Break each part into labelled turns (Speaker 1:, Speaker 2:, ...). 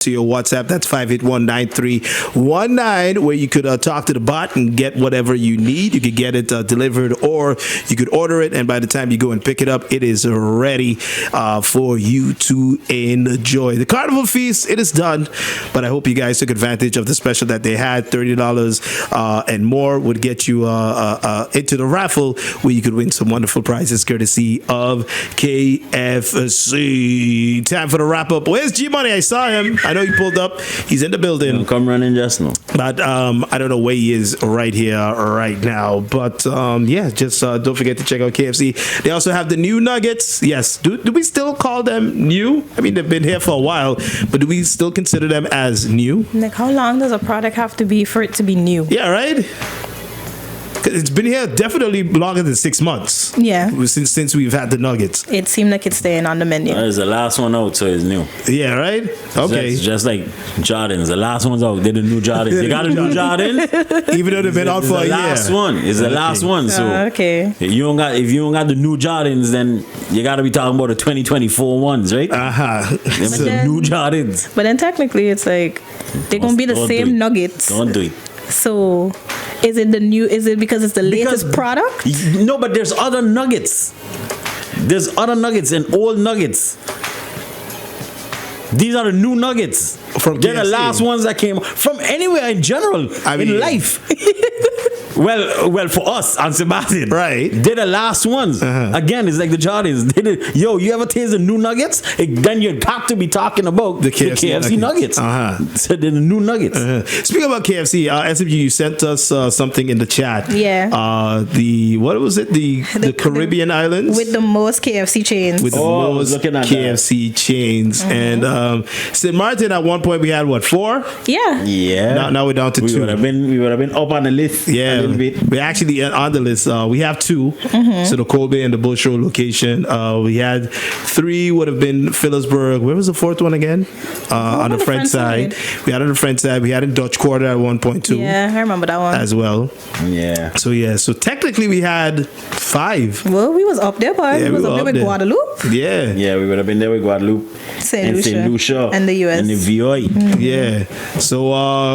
Speaker 1: to your WhatsApp. That's 581-9319, where you could talk to the bot and get whatever you need. You could get it delivered, or you could order it, and by the time you go and pick it up, it is ready for you to enjoy. The Carnival Feast, it is done, but I hope you guys took advantage of the special that they had. $30 and more would get you into the raffle, where you could win some wonderful prizes courtesy of KFC. Time for the wrap up. Where's G Money? I saw him. I know he pulled up. He's in the building.
Speaker 2: Come running just now.
Speaker 1: But I don't know where he is right here, right now. But yeah, just don't forget to check out KFC. They also have the new nuggets. Yes. Do we still call them new? I mean, they've been here for a while, but do we still consider them as new?
Speaker 3: Like, how long does a product have to be for it to be new?
Speaker 1: Yeah, right? It's been here definitely longer than 6 months.
Speaker 3: Yeah.
Speaker 1: Since we've had the nuggets.
Speaker 3: It seemed like it's staying on the menu.
Speaker 2: It's the last one out, so it's new.
Speaker 1: Yeah, right? Okay.
Speaker 2: Just like Jordans. The last one's out. They're the new Jordans. They got a new Jordan.
Speaker 1: Even though they've been out for a year.
Speaker 2: The last one. It's the last one. So
Speaker 3: okay.
Speaker 2: if you don't got the new Jordans, then you got to be talking about the 2024 ones, right? Them the new Jordans.
Speaker 3: But then technically it's like they're going to be the same nuggets.
Speaker 2: Don't do it.
Speaker 3: So is it because it's the latest product?
Speaker 2: No, but there's other nuggets. There's other nuggets and old nuggets. These are the new nuggets. They're the last ones that came from anywhere in general, in life. Well, for us on St.Maarten,
Speaker 1: right?
Speaker 2: They're the last ones. Again, it's like the Jordans. You ever taste the new nuggets? Then you have to be talking about the KFC nuggets. So they're the new nuggets.
Speaker 1: Speaking about KFC, SMG, you sent us something in the chat.
Speaker 3: Yeah.
Speaker 1: What was it? The Caribbean islands
Speaker 3: with the most KFC chains.
Speaker 1: With the most KFC chains, and St.Maarten at one point we had what, 4?
Speaker 3: Yeah.
Speaker 1: Yeah. Now we're down to 2.
Speaker 2: We would have been up on the list.
Speaker 1: Yeah. We're actually on the list. We have 2. So the Colby and the Bush Road location. We had 3 would have been Phillipsburg. Where was the 4th one again? On the French side. We had on the French side. We had in Dutch Quarter at 1.2.
Speaker 3: Yeah, I remember that one
Speaker 1: as well.
Speaker 2: Yeah.
Speaker 1: So technically we had 5.
Speaker 3: Well, we was up there, but we was up there with Guadeloupe.
Speaker 1: Yeah.
Speaker 2: Yeah, we would have been there with Guadeloupe,
Speaker 3: St.
Speaker 2: Lucia,
Speaker 3: and the US,
Speaker 2: and the VOI.
Speaker 1: Yeah. So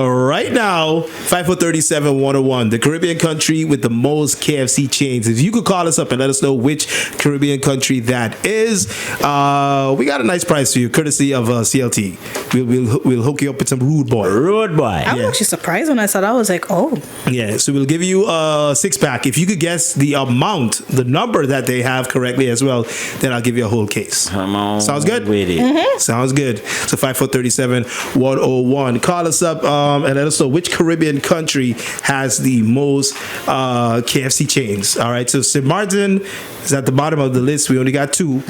Speaker 1: right now, 5437-101, the Caribbean country with the most KFC chains. If you could call us up and let us know which Caribbean country that is, we got a nice price for you, courtesy of CLT. We'll hook you up with some Rude Boy.
Speaker 3: I was actually surprised when I saw that. I was like, oh.
Speaker 1: Yeah. So we'll give you a 6-pack. If you could guess the amount, the number that they have correctly as well, then I'll give you a whole case.
Speaker 2: Come on.
Speaker 1: Sounds good?
Speaker 2: With it.
Speaker 1: Sounds good. So 5437-101. Call us up and let us know which Caribbean country has the most KFC chains. All right. So St.Maarten is at the bottom of the list. We only got 2.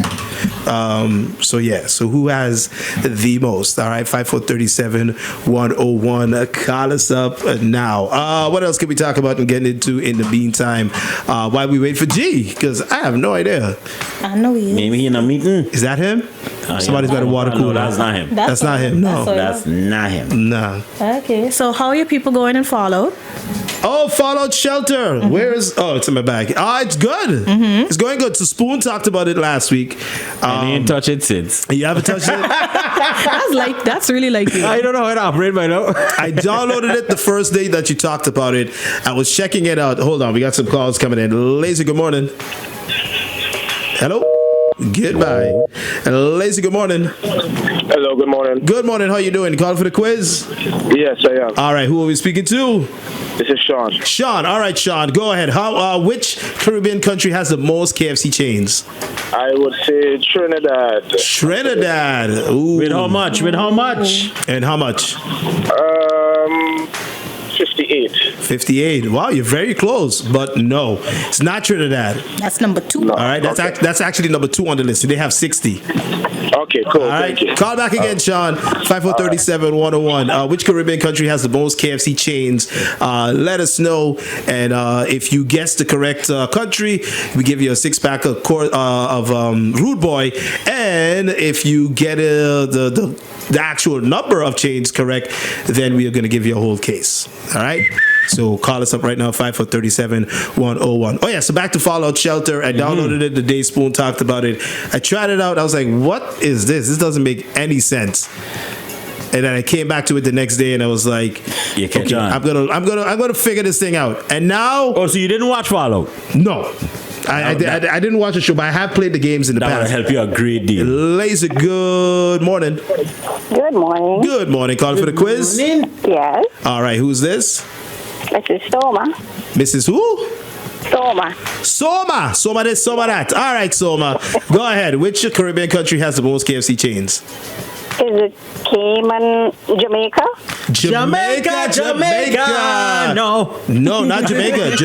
Speaker 1: So who has the most? All right. 5437-101. Call us up now. What else can we talk about and get into in the meantime while we wait for G? Because I have no idea.
Speaker 3: I know he is.
Speaker 2: Maybe he in a meeting.
Speaker 1: Is that him? Somebody's got a water cooler.
Speaker 2: No, that's not him.
Speaker 1: That's not him. No,
Speaker 2: that's not him.
Speaker 1: Nah.
Speaker 3: Okay. So how are your people going in Fallout?
Speaker 1: Oh, Fallout Shelter. It's in my bag. It's good. It's going good. So Spoon talked about it last week.
Speaker 2: And he ain't touched it since.
Speaker 1: You haven't touched it?
Speaker 3: That's really like you.
Speaker 2: I don't know how to operate by now.
Speaker 1: I downloaded it the first day that you talked about it. I was checking it out. Hold on. We got some calls coming in. Lazy, good morning. Hello? Goodbye. Lazy, good morning.
Speaker 4: Hello, good morning.
Speaker 1: Good morning. How you doing? You calling for the quiz?
Speaker 4: Yes, I am.
Speaker 1: All right. Who are we speaking to?
Speaker 4: This is Sean.
Speaker 1: Sean. All right, Sean. Go ahead. Which Caribbean country has the most KFC chains?
Speaker 4: I would say Trinidad.
Speaker 1: Trinidad. Ooh.
Speaker 2: With how much?
Speaker 1: And how much?
Speaker 4: 58.
Speaker 1: 58. Wow, you're very close, but no, it's not Trinidad.
Speaker 3: That's number 2.
Speaker 4: No.
Speaker 1: All right, that's actually number 2 on the list. They have 60.
Speaker 4: Okay, cool.
Speaker 1: All right,
Speaker 4: thank you.
Speaker 1: call back again, Sean. 5437-101. Which Caribbean country has the most KFC chains? Let us know, and if you guess the correct country, we give you a 6-pack of Rude Boy, and if you get the actual number of chains correct, then we are going to give you a whole case. All right. So call us up right now, 5437-101. Oh yeah, so back to Fallout Shelter. I downloaded it the day Spoon talked about it. I tried it out. I was like, what is this? This doesn't make any sense. And then I came back to it the next day, and I was like,
Speaker 2: You catch
Speaker 1: okay,
Speaker 2: on.
Speaker 1: I'm gonna figure this thing out. And now,
Speaker 2: Oh, so you didn't watch Fallout?
Speaker 1: no. I didn't watch the show, but I have played the games in the
Speaker 2: That would
Speaker 1: past.
Speaker 2: help you a great deal.
Speaker 1: Laser, good morning.
Speaker 5: Good morning.
Speaker 1: Good morning. Calling for the quiz.
Speaker 5: Yes,
Speaker 1: All right, who's this?
Speaker 5: this is Soma.
Speaker 1: Mrs. Who?
Speaker 5: Soma.
Speaker 1: Soma this, Soma that. All right, Soma. Go ahead. Which Caribbean country has the most KFC chains?
Speaker 5: Is it Cayman, Jamaica?
Speaker 1: Jamaica. No, not Jamaica.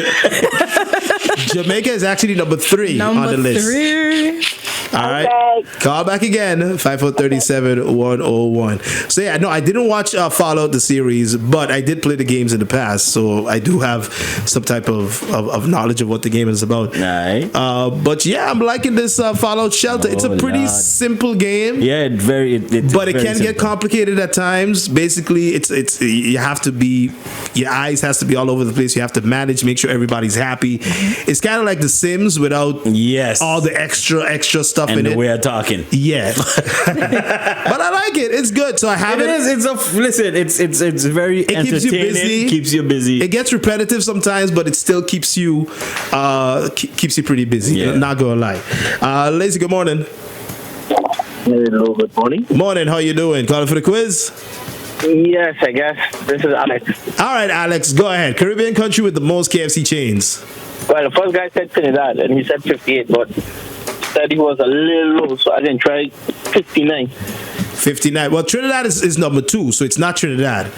Speaker 1: Jamaica is actually number 3 on the list.
Speaker 3: 3.
Speaker 1: All right.
Speaker 5: Okay.
Speaker 1: Call back again, 5437-101. So yeah, no, I didn't watch Fallout the series, but I did play the games in the past, so I do have some type of knowledge of what the game is about.
Speaker 2: Right.
Speaker 1: But yeah, I'm liking this Fallout Shelter. It's a pretty
Speaker 2: Lord.
Speaker 1: simple game.
Speaker 2: Yeah, it's
Speaker 1: But it
Speaker 2: very
Speaker 1: can get
Speaker 2: simple.
Speaker 1: complicated at times. Basically, it's you have to be, your eyes has to be all over the place. You have to manage, make sure everybody's happy. It's kind of like The Sims without
Speaker 2: Yes.
Speaker 1: all the extra stuff
Speaker 2: and
Speaker 1: in
Speaker 2: the
Speaker 1: it.
Speaker 2: way of talking.
Speaker 1: Yeah, but I like it. It's good. So I have
Speaker 2: It
Speaker 1: it.
Speaker 2: is. It's very
Speaker 1: It keeps you
Speaker 2: entertaining.
Speaker 1: busy.
Speaker 2: Keeps you busy.
Speaker 1: It gets repetitive sometimes, but it still keeps you keeps you pretty busy.
Speaker 2: Yeah.
Speaker 1: Not gonna lie. Lazy, good morning.
Speaker 4: Hello, good morning.
Speaker 1: Morning. How you doing? Calling for the quiz.
Speaker 4: Yes, I guess. This is Alex.
Speaker 1: All right, Alex, go ahead. Caribbean country with the most KFC chains.
Speaker 4: Well, the first guy said Trinidad, and he said 58, but said he was a little low, so I didn't try 59.
Speaker 1: 59. Well, Trinidad is number 2, so it's not Trinidad.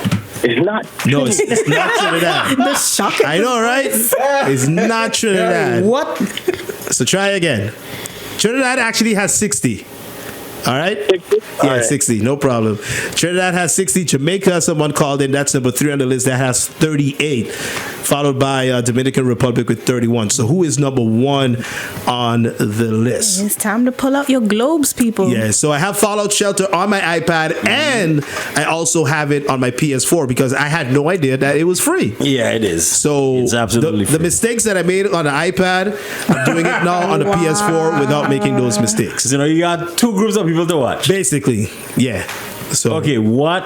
Speaker 4: It's not.
Speaker 1: No, it's not Trinidad.
Speaker 3: The shock.
Speaker 1: I know, right? It's not Trinidad.
Speaker 2: What?
Speaker 1: So try again. Trinidad actually has 60. All right?
Speaker 4: 60?
Speaker 1: Yeah,
Speaker 4: All right.
Speaker 1: 60. No problem. Trinidad has 60. Jamaica, someone called in. That's number 3 on the list. That has 38. Followed by Dominican Republic with 31. So who is number 1 on the list?
Speaker 3: It's time to pull out your globes, people.
Speaker 1: Yeah, so I have Fallout Shelter on my iPad, and I also have it on my PS4 because I had no idea that it was free.
Speaker 2: Yeah, it is.
Speaker 1: So
Speaker 2: it's absolutely
Speaker 1: the
Speaker 2: free.
Speaker 1: mistakes that I made on the iPad, I'm doing it now on the PS4 without making those mistakes.
Speaker 2: You know, you got 2 groups of people to watch.
Speaker 1: Basically, yeah. So
Speaker 2: Okay, what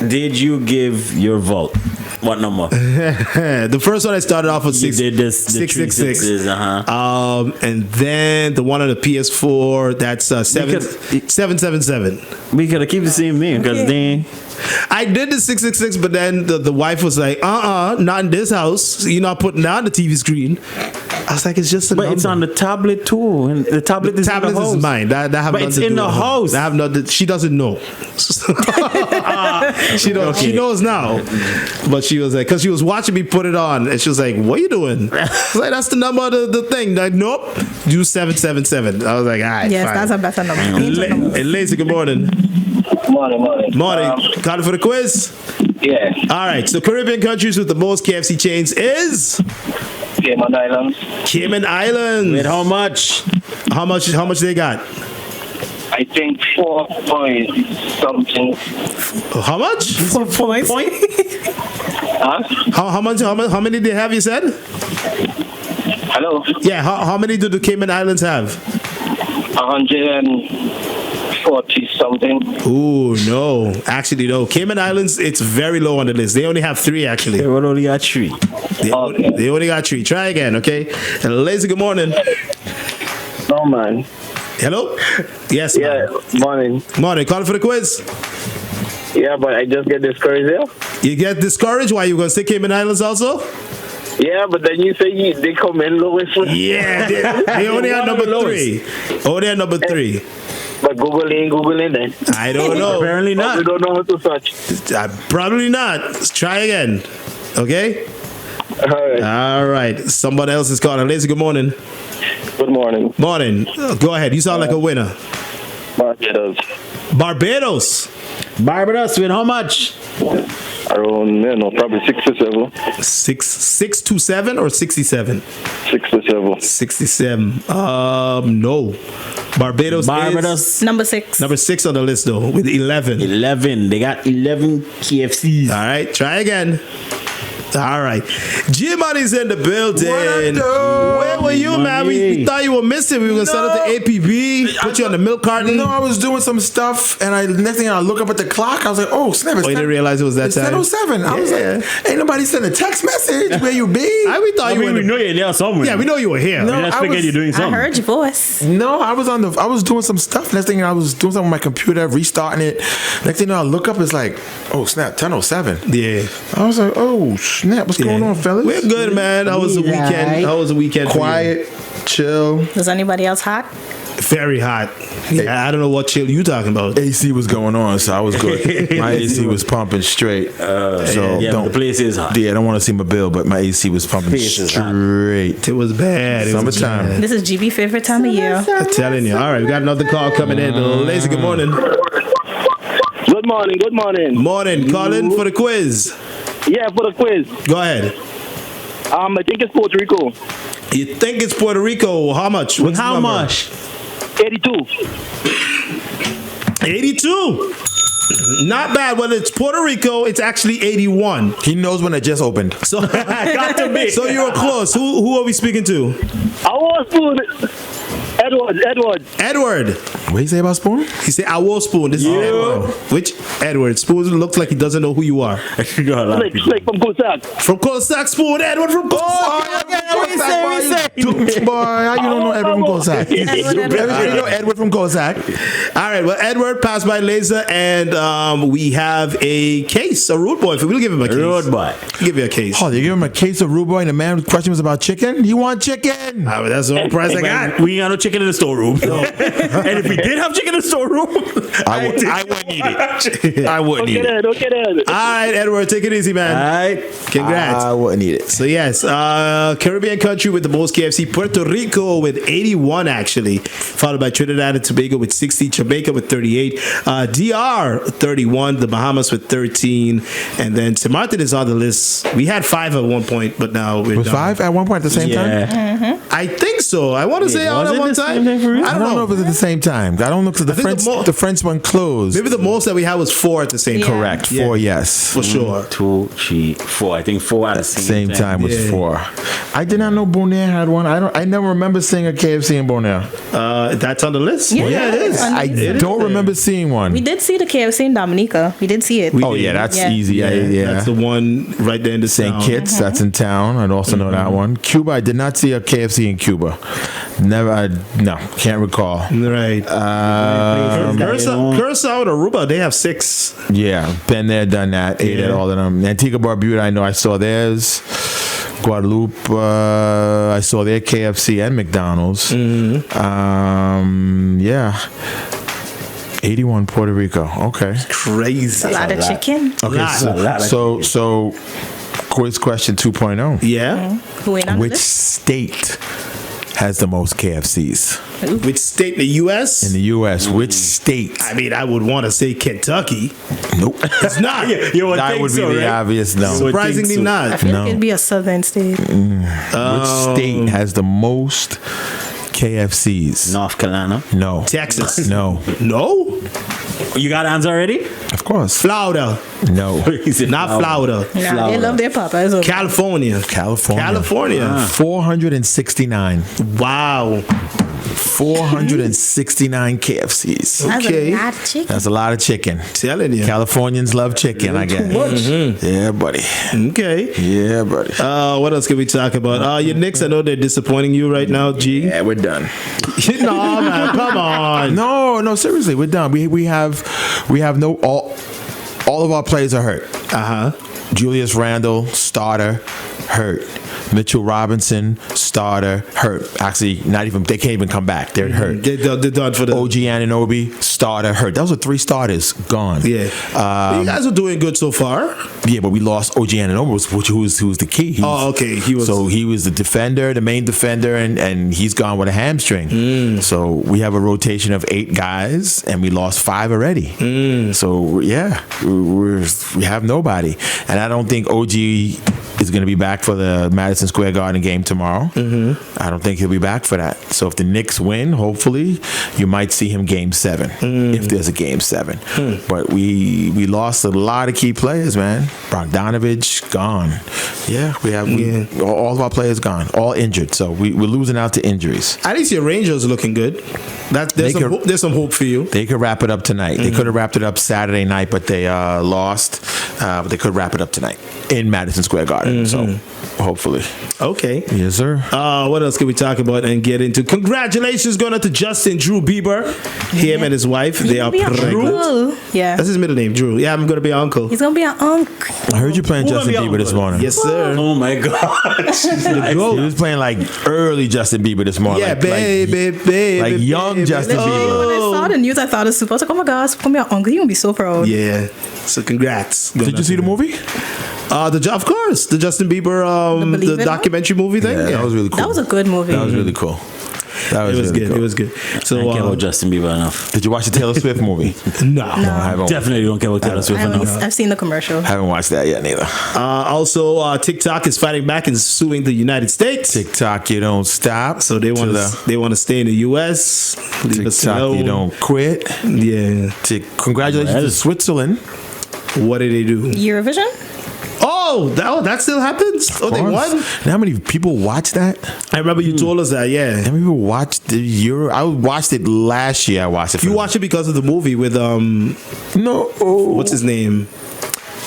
Speaker 2: did you give your vote? What number?
Speaker 1: the first one I started off with
Speaker 2: You did this, the
Speaker 1: 666.
Speaker 2: 366s,
Speaker 1: And then the one on the PS4, that's 777.
Speaker 2: We gotta keep the same name because they.
Speaker 1: I did the 666, but then the wife was like, not in this house. You're not putting that on the TV screen. I was like, it's just a
Speaker 2: But
Speaker 1: number.
Speaker 2: it's on the tablet too, and the tablet is in
Speaker 1: tablet
Speaker 2: the house.
Speaker 1: is mine. That have
Speaker 2: But
Speaker 1: nothing
Speaker 2: it's
Speaker 1: to do
Speaker 2: in the
Speaker 1: with her.
Speaker 2: house.
Speaker 1: That have nothing. She doesn't know. She don't. She knows now. But she was like, because she was watching me put it on, and she was like, "What are you doing?" I was like, "That's the number of the thing." Like, nope, do 777. I was like, "All right,
Speaker 3: Yes,
Speaker 1: fine."
Speaker 3: that's a better number. Angel number.
Speaker 1: Hey, Lazy, good morning.
Speaker 4: Morning.
Speaker 1: Morning. Calling for the quiz.
Speaker 4: Yeah.
Speaker 1: All right. So Caribbean countries with the most KFC chains is
Speaker 4: Cayman Islands.
Speaker 1: Cayman Islands.
Speaker 2: Wait, how much?
Speaker 1: How much they got?
Speaker 4: I think 4 point something.
Speaker 1: How much?
Speaker 3: 4 points.
Speaker 4: Huh?
Speaker 1: How many they have? You said?
Speaker 4: Hello?
Speaker 1: Yeah. How many do the Cayman Islands have?
Speaker 4: 140 something.
Speaker 1: Ooh, no. Actually, no. Cayman Islands, it's very low on the list. They only have 3 actually.
Speaker 2: They only got 3.
Speaker 1: They only got 3. Try again, okay? And Lazy, good morning.
Speaker 4: No, man.
Speaker 1: Hello? Yes.
Speaker 4: Yeah,
Speaker 1: ma'am. Morning. Calling for the quiz.
Speaker 4: Yeah, but I just get discouraged here.
Speaker 1: You get discouraged? Why, you going to say Cayman Islands also?
Speaker 4: Yeah, but then you say they come in lowest.
Speaker 1: Yeah, they only are number 3. Only at number 3.
Speaker 4: But Google ain't then.
Speaker 1: I don't know.
Speaker 2: Apparently
Speaker 4: But
Speaker 2: not.
Speaker 4: we don't know how to search.
Speaker 1: Probably not. Let's try again. Okay?
Speaker 4: All right.
Speaker 1: All right. Somebody else is calling. Lazy, good morning.
Speaker 4: Good morning.
Speaker 1: Morning. Go ahead. You sound like a winner.
Speaker 4: Barbados.
Speaker 1: Barbados.
Speaker 2: Barbados with how much?
Speaker 4: Around, probably 6 to 7.
Speaker 1: 6 to 7 or 67?
Speaker 4: 6 to 7.
Speaker 1: 67. No. Barbados is
Speaker 3: Number 6.
Speaker 1: number 6 on the list though, with 11.
Speaker 2: 11. They got 11 KFCs.
Speaker 1: All right, try again. All right. G-Money's in the building. Where were you, man? We thought you were missing. We were going to send it to APB, put you on the milk carton.
Speaker 6: No, I was doing some stuff, and next thing I look up at the clock, I was like, oh, snap.
Speaker 1: You didn't realize it was that time?
Speaker 6: It's 10:07. I was like, ain't nobody sent a text message. Where you be?
Speaker 1: We thought you were.
Speaker 2: We know you're there somewhere.
Speaker 1: Yeah, we know you were here.
Speaker 6: No,
Speaker 2: I just figured you're doing something.
Speaker 3: I heard your voice.
Speaker 6: No, I was doing some stuff. Next thing I was doing something on my computer, restarting it. Next thing I look up, it's like, oh snap, 10:07.
Speaker 1: Yeah.
Speaker 6: I was like, oh snap, what's going on, fellas?
Speaker 1: We're good, man. How was the weekend? How was the weekend?
Speaker 6: Quiet, chill.
Speaker 3: Was anybody else hot?
Speaker 1: Very hot. Yeah, I don't know what chill you talking about.
Speaker 6: AC was going on, so I was good. My AC was pumping straight.
Speaker 2: The place is hot.
Speaker 6: Yeah, I don't want to see my bill, but my AC was pumping straight.
Speaker 1: It was bad.
Speaker 6: Summertime.
Speaker 3: This is GB favorite time of year.
Speaker 1: I'm telling you. All right, we got another call coming in. Lazy, good morning.
Speaker 4: Good morning. Good morning.
Speaker 1: Morning. Call in for the quiz.
Speaker 4: Yeah, for the quiz.
Speaker 1: Go ahead.
Speaker 4: I think it's Puerto Rico.
Speaker 1: You think it's Puerto Rico? How much? What's
Speaker 2: How
Speaker 1: the number?
Speaker 2: much?
Speaker 4: 82.
Speaker 1: 82. Not bad. Well, it's Puerto Rico. It's actually 81.
Speaker 6: He knows when it just opened.
Speaker 1: So got to be. So you were close. Who are we speaking to?
Speaker 4: I was spoon.
Speaker 1: Edward.
Speaker 6: What did he say about Spoon?
Speaker 1: He said, I will Spoon. This is Edward. Which Edward? Spoon looks like he doesn't know who you are.
Speaker 4: Like from Cosac.
Speaker 1: From Cosac, Spoon. Edward from Cosac.
Speaker 6: Boy, how you don't know Edward from Cosac? You know Edward from Cosac.
Speaker 1: All right. Well, Edward passed by Laser, and we have a case, a rude boy. We'll give him a case.
Speaker 2: Rude boy.
Speaker 1: Give you a case.
Speaker 6: Oh, they give him a case of rude boy, and the man's question was about chicken? You want chicken?
Speaker 1: That's the only price I got.
Speaker 2: We ain't got no chicken in the storeroom. And if we did have chicken in the storeroom, I wouldn't eat it. I wouldn't eat it.
Speaker 4: Okay then.
Speaker 1: All right, Edward, take it easy, man.
Speaker 2: All right.
Speaker 1: Congrats.
Speaker 6: I wouldn't eat it.
Speaker 1: So yes, Caribbean country with the most KFC, Puerto Rico with 81 actually, followed by Trinidad and Tobago with 60, Jamaica with 38, DR 31, the Bahamas with 13, and then St.Maarten is on the list. We had 5 at one point, but now we're
Speaker 6: Was
Speaker 1: done.
Speaker 6: 5 at one point at the same time?
Speaker 1: I think so. I want to say all
Speaker 2: was
Speaker 1: at
Speaker 2: it
Speaker 1: one
Speaker 2: the
Speaker 1: time.
Speaker 2: same thing for real?
Speaker 6: I don't know if it was at the same time. I don't know because the French one closed.
Speaker 1: Maybe the most that we had was 4 at the same time.
Speaker 6: Correct.
Speaker 1: Yeah.
Speaker 6: 4, yes.
Speaker 1: For sure.
Speaker 2: 2, 3, 4. I think 4 at the
Speaker 6: Same time was
Speaker 1: Yeah.
Speaker 6: 4. I did not know Bonaire had one. I never remember seeing a KFC in Bonaire.
Speaker 1: That's on the list.
Speaker 3: Yeah,
Speaker 1: it is.
Speaker 3: on the
Speaker 6: I
Speaker 3: list.
Speaker 6: don't remember seeing one.
Speaker 3: We did see the KFC in Dominica. We did see it.
Speaker 6: Oh yeah, that's
Speaker 3: Yeah.
Speaker 6: easy. Yeah.
Speaker 1: That's the one right there in the
Speaker 6: St.
Speaker 1: town.
Speaker 6: Kitts, that's in town. I also know that one. Cuba, I did not see a KFC in Cuba. Never. No, can't recall.
Speaker 1: Right. Curacao and Aruba, they have 6.
Speaker 6: Yeah, been there, done that. Ate at all of them. Antigua Barbuda, I know I saw theirs. Guadeloupe, I saw their KFC and McDonald's. Yeah. 81 Puerto Rico. Okay.
Speaker 1: Crazy.
Speaker 3: A lot of chicken.
Speaker 6: Okay. So quiz question 2.0.
Speaker 1: Yeah.
Speaker 3: Who ain't on the
Speaker 6: Which
Speaker 3: list?
Speaker 6: state has the most KFCs?
Speaker 1: Which state in the U.S.?
Speaker 6: In the U.S., which state?
Speaker 1: I mean, I would want to say Kentucky.
Speaker 6: Nope.
Speaker 1: It's not.
Speaker 6: That would be the obvious no.
Speaker 1: Surprisingly
Speaker 3: I
Speaker 1: not.
Speaker 3: feel
Speaker 6: No.
Speaker 3: like it'd be a southern state.
Speaker 6: Which state has the most KFCs?
Speaker 2: North Carolina.
Speaker 6: No.
Speaker 1: Texas.
Speaker 6: No.
Speaker 1: No?
Speaker 2: You got answer already?
Speaker 6: Of course.
Speaker 1: Florida.
Speaker 6: No.
Speaker 1: Not Florida.
Speaker 3: Nah, they love their Popeyes. Okay.
Speaker 1: California.
Speaker 6: California. 469.
Speaker 1: Wow.
Speaker 6: 469 KFCs.
Speaker 3: That's
Speaker 1: Okay.
Speaker 3: a lot of chicken.
Speaker 6: That's a lot of chicken.
Speaker 1: Telling you.
Speaker 6: Californians love chicken, I guess. Yeah, buddy.
Speaker 1: Okay.
Speaker 6: Yeah, buddy.
Speaker 1: What else can we talk about? Your Knicks, I know they're disappointing you right now, G.
Speaker 6: Yeah, we're done.
Speaker 1: No, man, come on.
Speaker 6: No, seriously, we're done. We have no all of our players are hurt. Julius Randle, starter, hurt. Mitchell Robinson, starter, hurt. Actually, they can't even come back. They're hurt.
Speaker 1: They're done for the
Speaker 6: OG Anunoby, starter, hurt. Those are 3 starters gone.
Speaker 1: Yeah. You guys are doing good so far.
Speaker 6: Yeah, but we lost OG Anunoby, who was the key.
Speaker 1: Okay. He was
Speaker 6: the defender, the main defender, and he's gone with a hamstring. So we have a rotation of 8 guys, and we lost 5 already. So yeah, we have nobody, and I don't think OG is going to be back for the Madison Square Garden game tomorrow. I don't think he'll be back for that. So if the Knicks win, hopefully, you might see him Game 7 if there's a Game 7. But we lost a lot of key players, man. Bogdanovich gone. Yeah, all of our players gone, all injured. So we're losing out to injuries.
Speaker 1: At least your Rangers looking good. There's some hope for you.
Speaker 6: They could wrap it up tonight. They could have wrapped it up Saturday night, but they lost. But they could wrap it up tonight in Madison Square Garden. So hopefully.
Speaker 1: Okay.
Speaker 6: Yes, sir.
Speaker 1: What else can we talk about and get into? Congratulations going out to Justin Drew Bieber. Him and his wife, they are pregnant.
Speaker 3: Yeah.
Speaker 1: That's his middle name, Drew. Yeah, I'm going to be an uncle.
Speaker 3: He's going to be an uncle.
Speaker 6: I heard you playing Justin Bieber this morning.
Speaker 1: Yes, sir.
Speaker 2: Oh my gosh.
Speaker 6: He was playing like early Justin Bieber this morning.
Speaker 1: Yeah, baby.
Speaker 6: Like young Justin Bieber.
Speaker 3: When I saw the news, I thought of Suppa. I was like, oh my gosh, it's going to be an uncle. He's going to be so proud.
Speaker 1: Yeah. So congrats.
Speaker 6: Did you see the movie?
Speaker 1: Of course, the Justin Bieber, the documentary movie thing.
Speaker 6: Yeah, that was really cool.
Speaker 3: That was a good movie.
Speaker 6: That was really cool. It was
Speaker 1: good.
Speaker 6: Cool.
Speaker 1: It was good. So
Speaker 2: I don't care about Justin Bieber enough.
Speaker 6: Did you watch the Taylor Swift movie?
Speaker 1: No.
Speaker 6: I haven't.
Speaker 2: Definitely don't care about Taylor Swift enough.
Speaker 3: I've seen the commercial.
Speaker 6: I haven't watched that yet neither.
Speaker 1: Also, TikTok is fighting back and suing the United States.
Speaker 6: TikTok, you don't stop.
Speaker 1: So they want to stay in the U.S. Leave us
Speaker 6: TikTok,
Speaker 1: alone.
Speaker 6: you don't quit.
Speaker 1: Yeah.
Speaker 6: Congratulations to Switzerland.
Speaker 1: What did they do?
Speaker 3: Eurovision?
Speaker 1: Oh, that still happens? Oh, they won?
Speaker 6: You know how many people watch that?
Speaker 1: I remember you told us that, yeah.
Speaker 6: How many people watched the Euro? I watched it last year. I watched it.
Speaker 1: You watched it because of the movie with
Speaker 6: No.
Speaker 1: what's his name?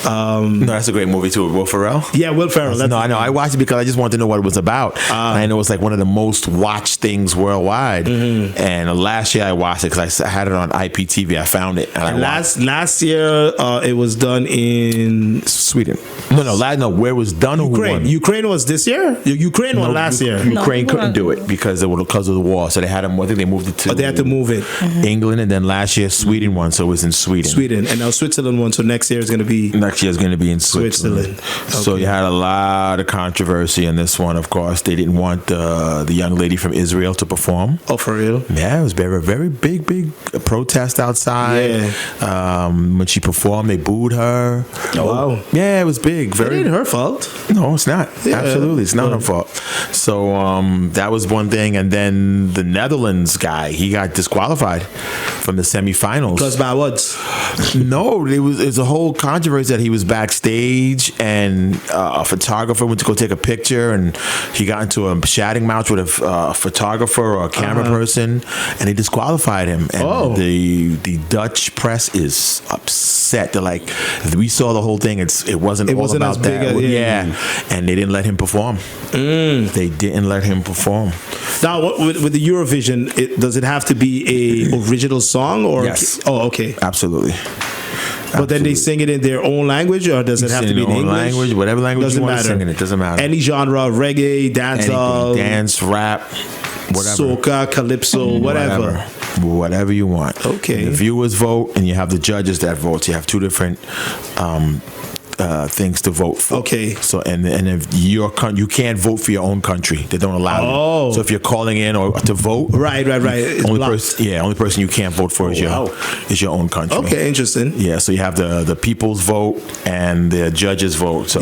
Speaker 6: No, that's a great movie too. Will Ferrell.
Speaker 1: Yeah, Will Ferrell.
Speaker 6: No, I know. I watched it because I just wanted to know what it was about. And I know it's like one of the most watched things worldwide. And last year I watched it because I had it on IPTV. I found it. And
Speaker 1: last year it was done in
Speaker 6: Sweden. No. Where it was done?
Speaker 1: Ukraine. Ukraine was this year. Ukraine won last year.
Speaker 6: Ukraine couldn't do it because of the war. So they had them. I think they moved it to.
Speaker 1: They had to move it.
Speaker 6: England, and then last year Sweden won, so it was in Sweden.
Speaker 1: And now Switzerland won. So next year is going to be.
Speaker 6: Next year is going to be in Switzerland.
Speaker 1: Okay.
Speaker 6: So you had a lot of controversy in this one. Of course, they didn't want the young lady from Israel to perform.
Speaker 1: Oh, for real?
Speaker 6: Yeah, it was very, very big protest outside.
Speaker 1: Yeah.
Speaker 6: When she performed, they booed her.
Speaker 1: Oh, wow.
Speaker 6: Yeah, it was big.
Speaker 1: It ain't her fault.
Speaker 6: No, it's not.
Speaker 1: Yeah.
Speaker 6: Absolutely, it's not her fault. So that was one thing, and then the Netherlands guy, he got disqualified from the semifinals.
Speaker 1: Because by what?
Speaker 6: No, it was a whole controversy that he was backstage and a photographer went to go take a picture and he got into a shouting match with a photographer or a camera person and they disqualified him. And the Dutch press is upset. They're like, we saw the whole thing. It wasn't all about that. And they didn't let him perform. They didn't let him perform.
Speaker 1: Now, with the Eurovision, does it have to be a original song or?
Speaker 6: Yes.
Speaker 1: Oh, okay.
Speaker 6: Absolutely.
Speaker 1: But then they sing it in their own language, or does it have to be in English?
Speaker 6: Language, whatever language you want to sing in, it doesn't matter.
Speaker 1: Any genre, reggae, dancehall,
Speaker 6: dance, rap, whatever,
Speaker 1: soca, calypso, whatever.
Speaker 6: Whatever you want.
Speaker 1: Okay.
Speaker 6: The viewers vote, and you have the judges that vote. You have two different things to vote for.
Speaker 1: Okay.
Speaker 6: So and if you can't vote for your own country. They don't allow you. So if you're calling in or to vote,
Speaker 1: right.
Speaker 6: Only person you can't vote for is your own country.
Speaker 1: Okay, interesting.
Speaker 6: Yeah. So you have the people's vote and the judges vote. So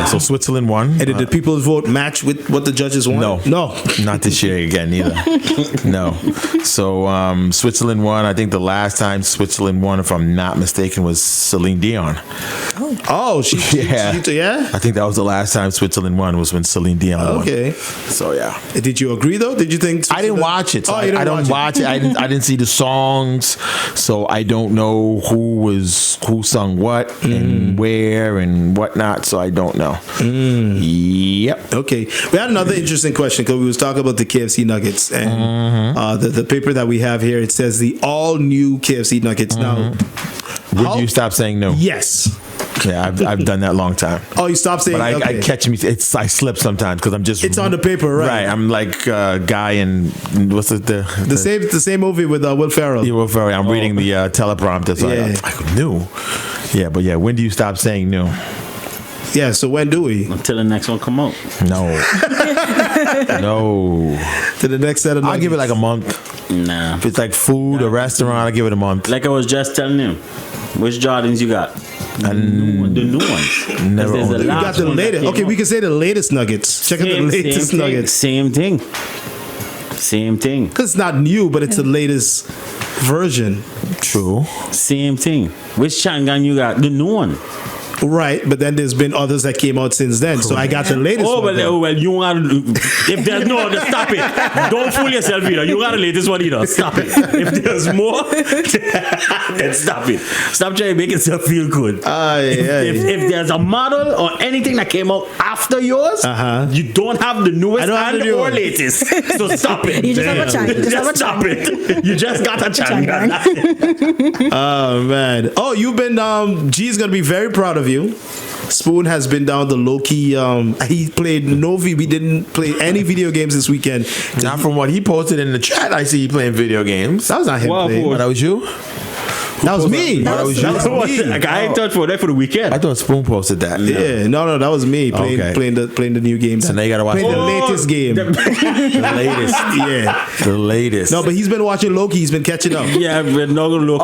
Speaker 6: so Switzerland won.
Speaker 1: And did the people's vote match with what the judges want? No,
Speaker 6: not this year again either. No. So Switzerland won. I think the last time Switzerland won, if I'm not mistaken, was Celine Dion.
Speaker 1: Oh, she
Speaker 6: I think that was the last time Switzerland won, was when Celine Dion won.
Speaker 1: Okay.
Speaker 6: So yeah.
Speaker 1: Did you agree though? Did you think?
Speaker 6: I didn't watch it. So I don't watch it. I didn't see the songs, so I don't know who sung what and where and whatnot. So I don't know. Yep.
Speaker 1: Okay. We had another interesting question because we was talking about the KFC nuggets and the paper that we have here. It says the all new KFC nuggets. Now,
Speaker 6: would you stop saying no?
Speaker 1: Yes.
Speaker 6: Yeah, I've done that a long time.
Speaker 1: Oh, you stopped saying.
Speaker 6: But I catch me. I slip sometimes because I'm just.
Speaker 1: It's on the paper, right?
Speaker 6: Right. I'm like a guy in what's it
Speaker 1: the same movie with Will Ferrell.
Speaker 6: Yeah, Will Ferrell. I'm reading the teleprompter, so I knew. Yeah, but when do you stop saying no?
Speaker 1: Yeah. So when do we?
Speaker 2: Until the next one come out.
Speaker 6: No. No.
Speaker 1: To the next set of nuggets.
Speaker 6: I'll give it like a month.
Speaker 2: Nah.
Speaker 6: If it's like food or restaurant, I'll give it a month.
Speaker 2: Like I was just telling you, which Jordans you got?
Speaker 6: And
Speaker 2: the new ones.
Speaker 6: Never
Speaker 2: There's
Speaker 6: owned
Speaker 2: the
Speaker 6: it.
Speaker 1: You
Speaker 2: last
Speaker 1: got the
Speaker 2: one that
Speaker 1: latest.
Speaker 2: came
Speaker 1: Okay,
Speaker 2: out.
Speaker 1: we can say the latest nuggets. Check out the latest nuggets.
Speaker 2: Same thing. Same thing.
Speaker 1: Because it's not new, but it's the latest version.
Speaker 6: True.
Speaker 2: Same thing. Which Changan you got? The new one.
Speaker 1: Right, but then there's been others that came out since then. So I got the latest
Speaker 2: Oh,
Speaker 1: one.
Speaker 2: well, you want if there's no, then stop it. Don't fool yourself either. You got the latest one either. Stop it. If there's more, then stop it. Stop trying to make yourself feel good. If there's a model or anything that came out after yours, you don't have the newest and or latest. So stop it.
Speaker 3: You just have a Chang.
Speaker 2: Just stop it. You just got a Changan.
Speaker 1: Oh man. Oh, you've been G's gonna be very proud of you. Spoon has been down the low-key. He played we didn't play any video games this weekend.
Speaker 6: Not from what he posted in the chat. I see you playing video games.
Speaker 1: That was not him playing.
Speaker 6: That was you?
Speaker 1: That was me.
Speaker 6: That was you?
Speaker 1: me.
Speaker 2: Like, I ain't touched for that for the weekend.
Speaker 6: I thought Spoon posted that.
Speaker 1: Yeah, no, that was me playing the new game.
Speaker 6: So now you gotta watch
Speaker 1: playing the latest game.
Speaker 6: the latest.
Speaker 1: Yeah,
Speaker 6: The latest.
Speaker 1: no, but he's been watching Loki. He's been catching up.
Speaker 2: Yeah, we're not gonna look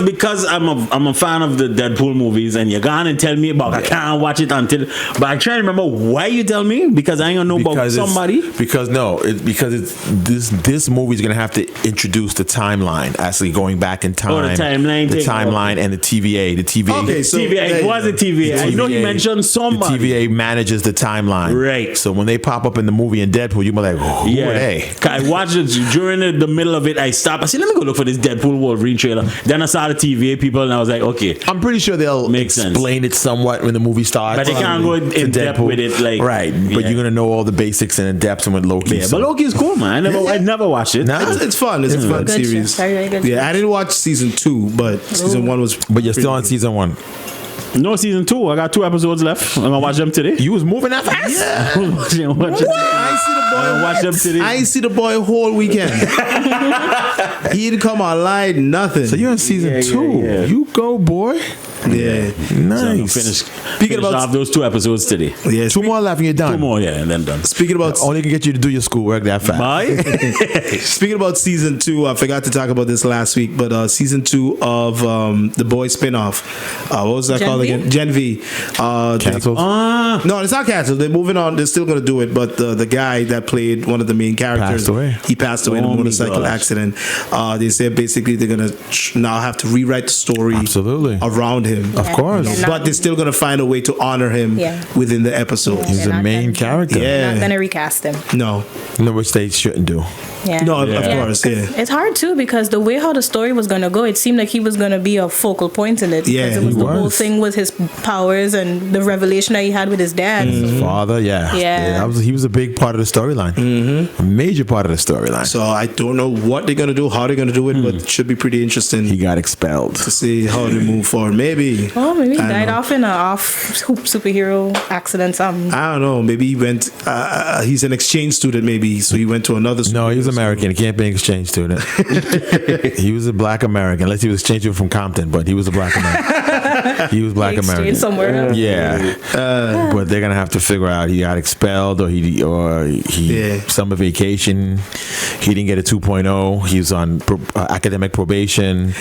Speaker 2: because I'm a fan of the Deadpool movies, and you're gonna tell me about I can't watch it until. But I try to remember why you tell me because I ain't gonna know about somebody.
Speaker 6: Because this movie's gonna have to introduce the timeline, actually going back in time.
Speaker 2: Oh, the timeline
Speaker 6: the
Speaker 2: thing.
Speaker 6: timeline, and the TVA. The TVA.
Speaker 1: Okay, so
Speaker 2: TVA. It was a TVA. I know he mentioned somebody.
Speaker 6: The TVA manages the timeline,
Speaker 2: Right.
Speaker 6: So when they pop up in the movie in Deadpool, you be like, who are they?
Speaker 2: I watched it during the middle of it. I stopped. I said, let me go look for this Deadpool Wolverine trailer. Then I saw the TVA people, and I was like, okay.
Speaker 6: I'm pretty sure they'll
Speaker 2: Makes
Speaker 6: explain it somewhat when the movie starts.
Speaker 2: But they can't go in depth with it, like
Speaker 6: right. But you're gonna know all the basics and in depth and with Loki.
Speaker 2: Yeah, but Loki is cool, man. I never watched it.
Speaker 6: Nah.
Speaker 1: It's fun. It's a fun
Speaker 3: Good
Speaker 1: series.
Speaker 3: show. Very good
Speaker 1: Yeah,
Speaker 3: show.
Speaker 1: I didn't watch season 2, but season 1 was.
Speaker 6: But you're still on
Speaker 1: pretty
Speaker 6: season 1.
Speaker 2: No season 2. I got 2 episodes left. I'm gonna watch them today.
Speaker 6: You was moving that fast?
Speaker 2: Yeah. Watch them today.
Speaker 1: I ain't see the boy whole weekend. He didn't come online, nothing.
Speaker 6: So you're in season 2.
Speaker 2: yeah.
Speaker 6: You go, boy.
Speaker 1: Yeah,
Speaker 6: Nice.
Speaker 2: Finish off those 2 episodes today.
Speaker 1: yeah.
Speaker 6: 2 more left and you're done.
Speaker 2: 2 more, yeah, and then done.
Speaker 1: Speaking about
Speaker 6: Only can get you to do your schoolwork that fast.
Speaker 2: Bye.
Speaker 1: Speaking about season 2, I forgot to talk about this last week, but season 2 of the Boy spinoff. What was that
Speaker 3: Gen
Speaker 1: called
Speaker 3: V?
Speaker 1: again? Gen V.
Speaker 6: Cancelled?
Speaker 1: No, it's not canceled. They're moving on. They're still going to do it, but the guy that played one of the main characters,
Speaker 6: Passed away.
Speaker 1: he passed away in a
Speaker 2: Oh my
Speaker 1: motorcycle
Speaker 2: gosh.
Speaker 1: accident. They said basically they're going to now have to rewrite the story
Speaker 6: Absolutely.
Speaker 1: around him.
Speaker 6: Of course.
Speaker 3: Yeah,
Speaker 1: But they're still going to find a way to honor him
Speaker 3: Yeah.
Speaker 1: within the episode.
Speaker 6: He's
Speaker 3: They're
Speaker 6: the
Speaker 3: not
Speaker 6: main
Speaker 3: gonna-
Speaker 6: character.
Speaker 1: Yeah.
Speaker 3: Not gonna recast him.
Speaker 1: No.
Speaker 6: No, which they shouldn't do.
Speaker 3: Yeah.
Speaker 1: No, of
Speaker 2: Yeah.
Speaker 1: course, yeah.
Speaker 3: It's hard too because the way how the story was gonna go, it seemed like he was gonna be a focal point in it. Because
Speaker 1: Yeah,
Speaker 3: it was
Speaker 6: he
Speaker 3: the whole
Speaker 6: was.
Speaker 3: thing with his powers and the revelation that he had with his dad.
Speaker 6: His father, yeah.
Speaker 3: Yeah.
Speaker 6: He was a big part of the storyline. A major part of the storyline.
Speaker 1: So I don't know what they're going to do, how they're going to do it, but it should be pretty interesting
Speaker 6: He got expelled.
Speaker 1: to see how they move forward. Maybe.
Speaker 3: Oh, maybe he
Speaker 1: I don't
Speaker 3: died
Speaker 1: know.
Speaker 3: off in a superhero accident. Something.
Speaker 1: I don't know. Maybe he went. He's an exchange student. Maybe so he went to another.
Speaker 6: No, he was American. He can't be an exchange student. He was a black American. Unless he was exchanging from Compton, but he was a black American. He was black
Speaker 3: He exchanged
Speaker 6: American.
Speaker 3: somewhere else.
Speaker 6: Yeah, but they're gonna have to figure out he got expelled or he
Speaker 1: Yeah.
Speaker 6: summer vacation. He didn't get a 2.0. He was on academic probation.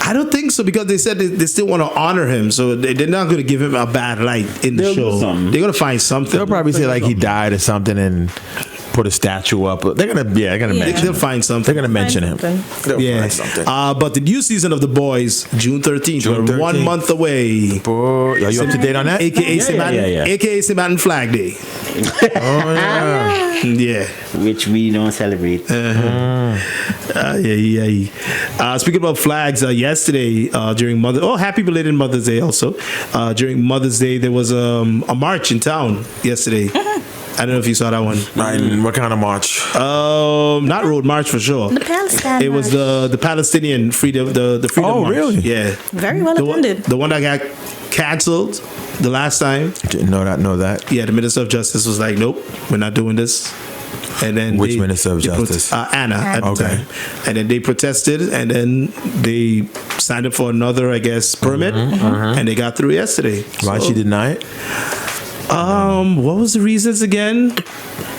Speaker 1: I don't think so because they said they still want to honor him, so they're not going to give him a bad light in the
Speaker 2: They'll do
Speaker 1: show.
Speaker 2: something.
Speaker 1: They're going to find something.
Speaker 6: They'll probably say like he died or something and put a statue up. They're gonna mention.
Speaker 1: They'll find something.
Speaker 6: They're gonna mention him.
Speaker 3: something.
Speaker 6: They'll
Speaker 1: Yeah.
Speaker 6: find something.
Speaker 1: But the new season of The Boys, June 13th.
Speaker 6: June
Speaker 1: We're 1
Speaker 6: 13th.
Speaker 1: month away.
Speaker 6: Boy, are you up to date on that?
Speaker 1: AKA St. Maarten,
Speaker 2: yeah.
Speaker 1: AKA St. Maarten Flag Day.
Speaker 6: Oh yeah.
Speaker 1: Yeah.
Speaker 2: Which we don't celebrate.
Speaker 1: Speaking about flags, yesterday during happy belated Mother's Day also. During Mother's Day, there was a march in town yesterday. I don't know if you saw that one.
Speaker 6: And what kind of march?
Speaker 1: Not road march for sure.
Speaker 3: The Palestine.
Speaker 1: It was
Speaker 3: march.
Speaker 1: the Palestinian freedom, the freedom
Speaker 6: Oh,
Speaker 1: march.
Speaker 6: really?
Speaker 1: Yeah.
Speaker 3: Very well
Speaker 1: The one,
Speaker 3: attended.
Speaker 1: the one that got canceled the last time.
Speaker 6: Didn't know that.
Speaker 1: Yeah, the Minister of Justice was like, nope, we're not doing this. And then
Speaker 6: Which Minister of
Speaker 1: they
Speaker 6: Justice?
Speaker 1: Anna at the
Speaker 6: Okay.
Speaker 1: time. And then they protested, and then they signed up for another, I guess, permit, and they got through yesterday.
Speaker 6: Why
Speaker 1: So,
Speaker 6: she deny it?
Speaker 1: what was the reasons again?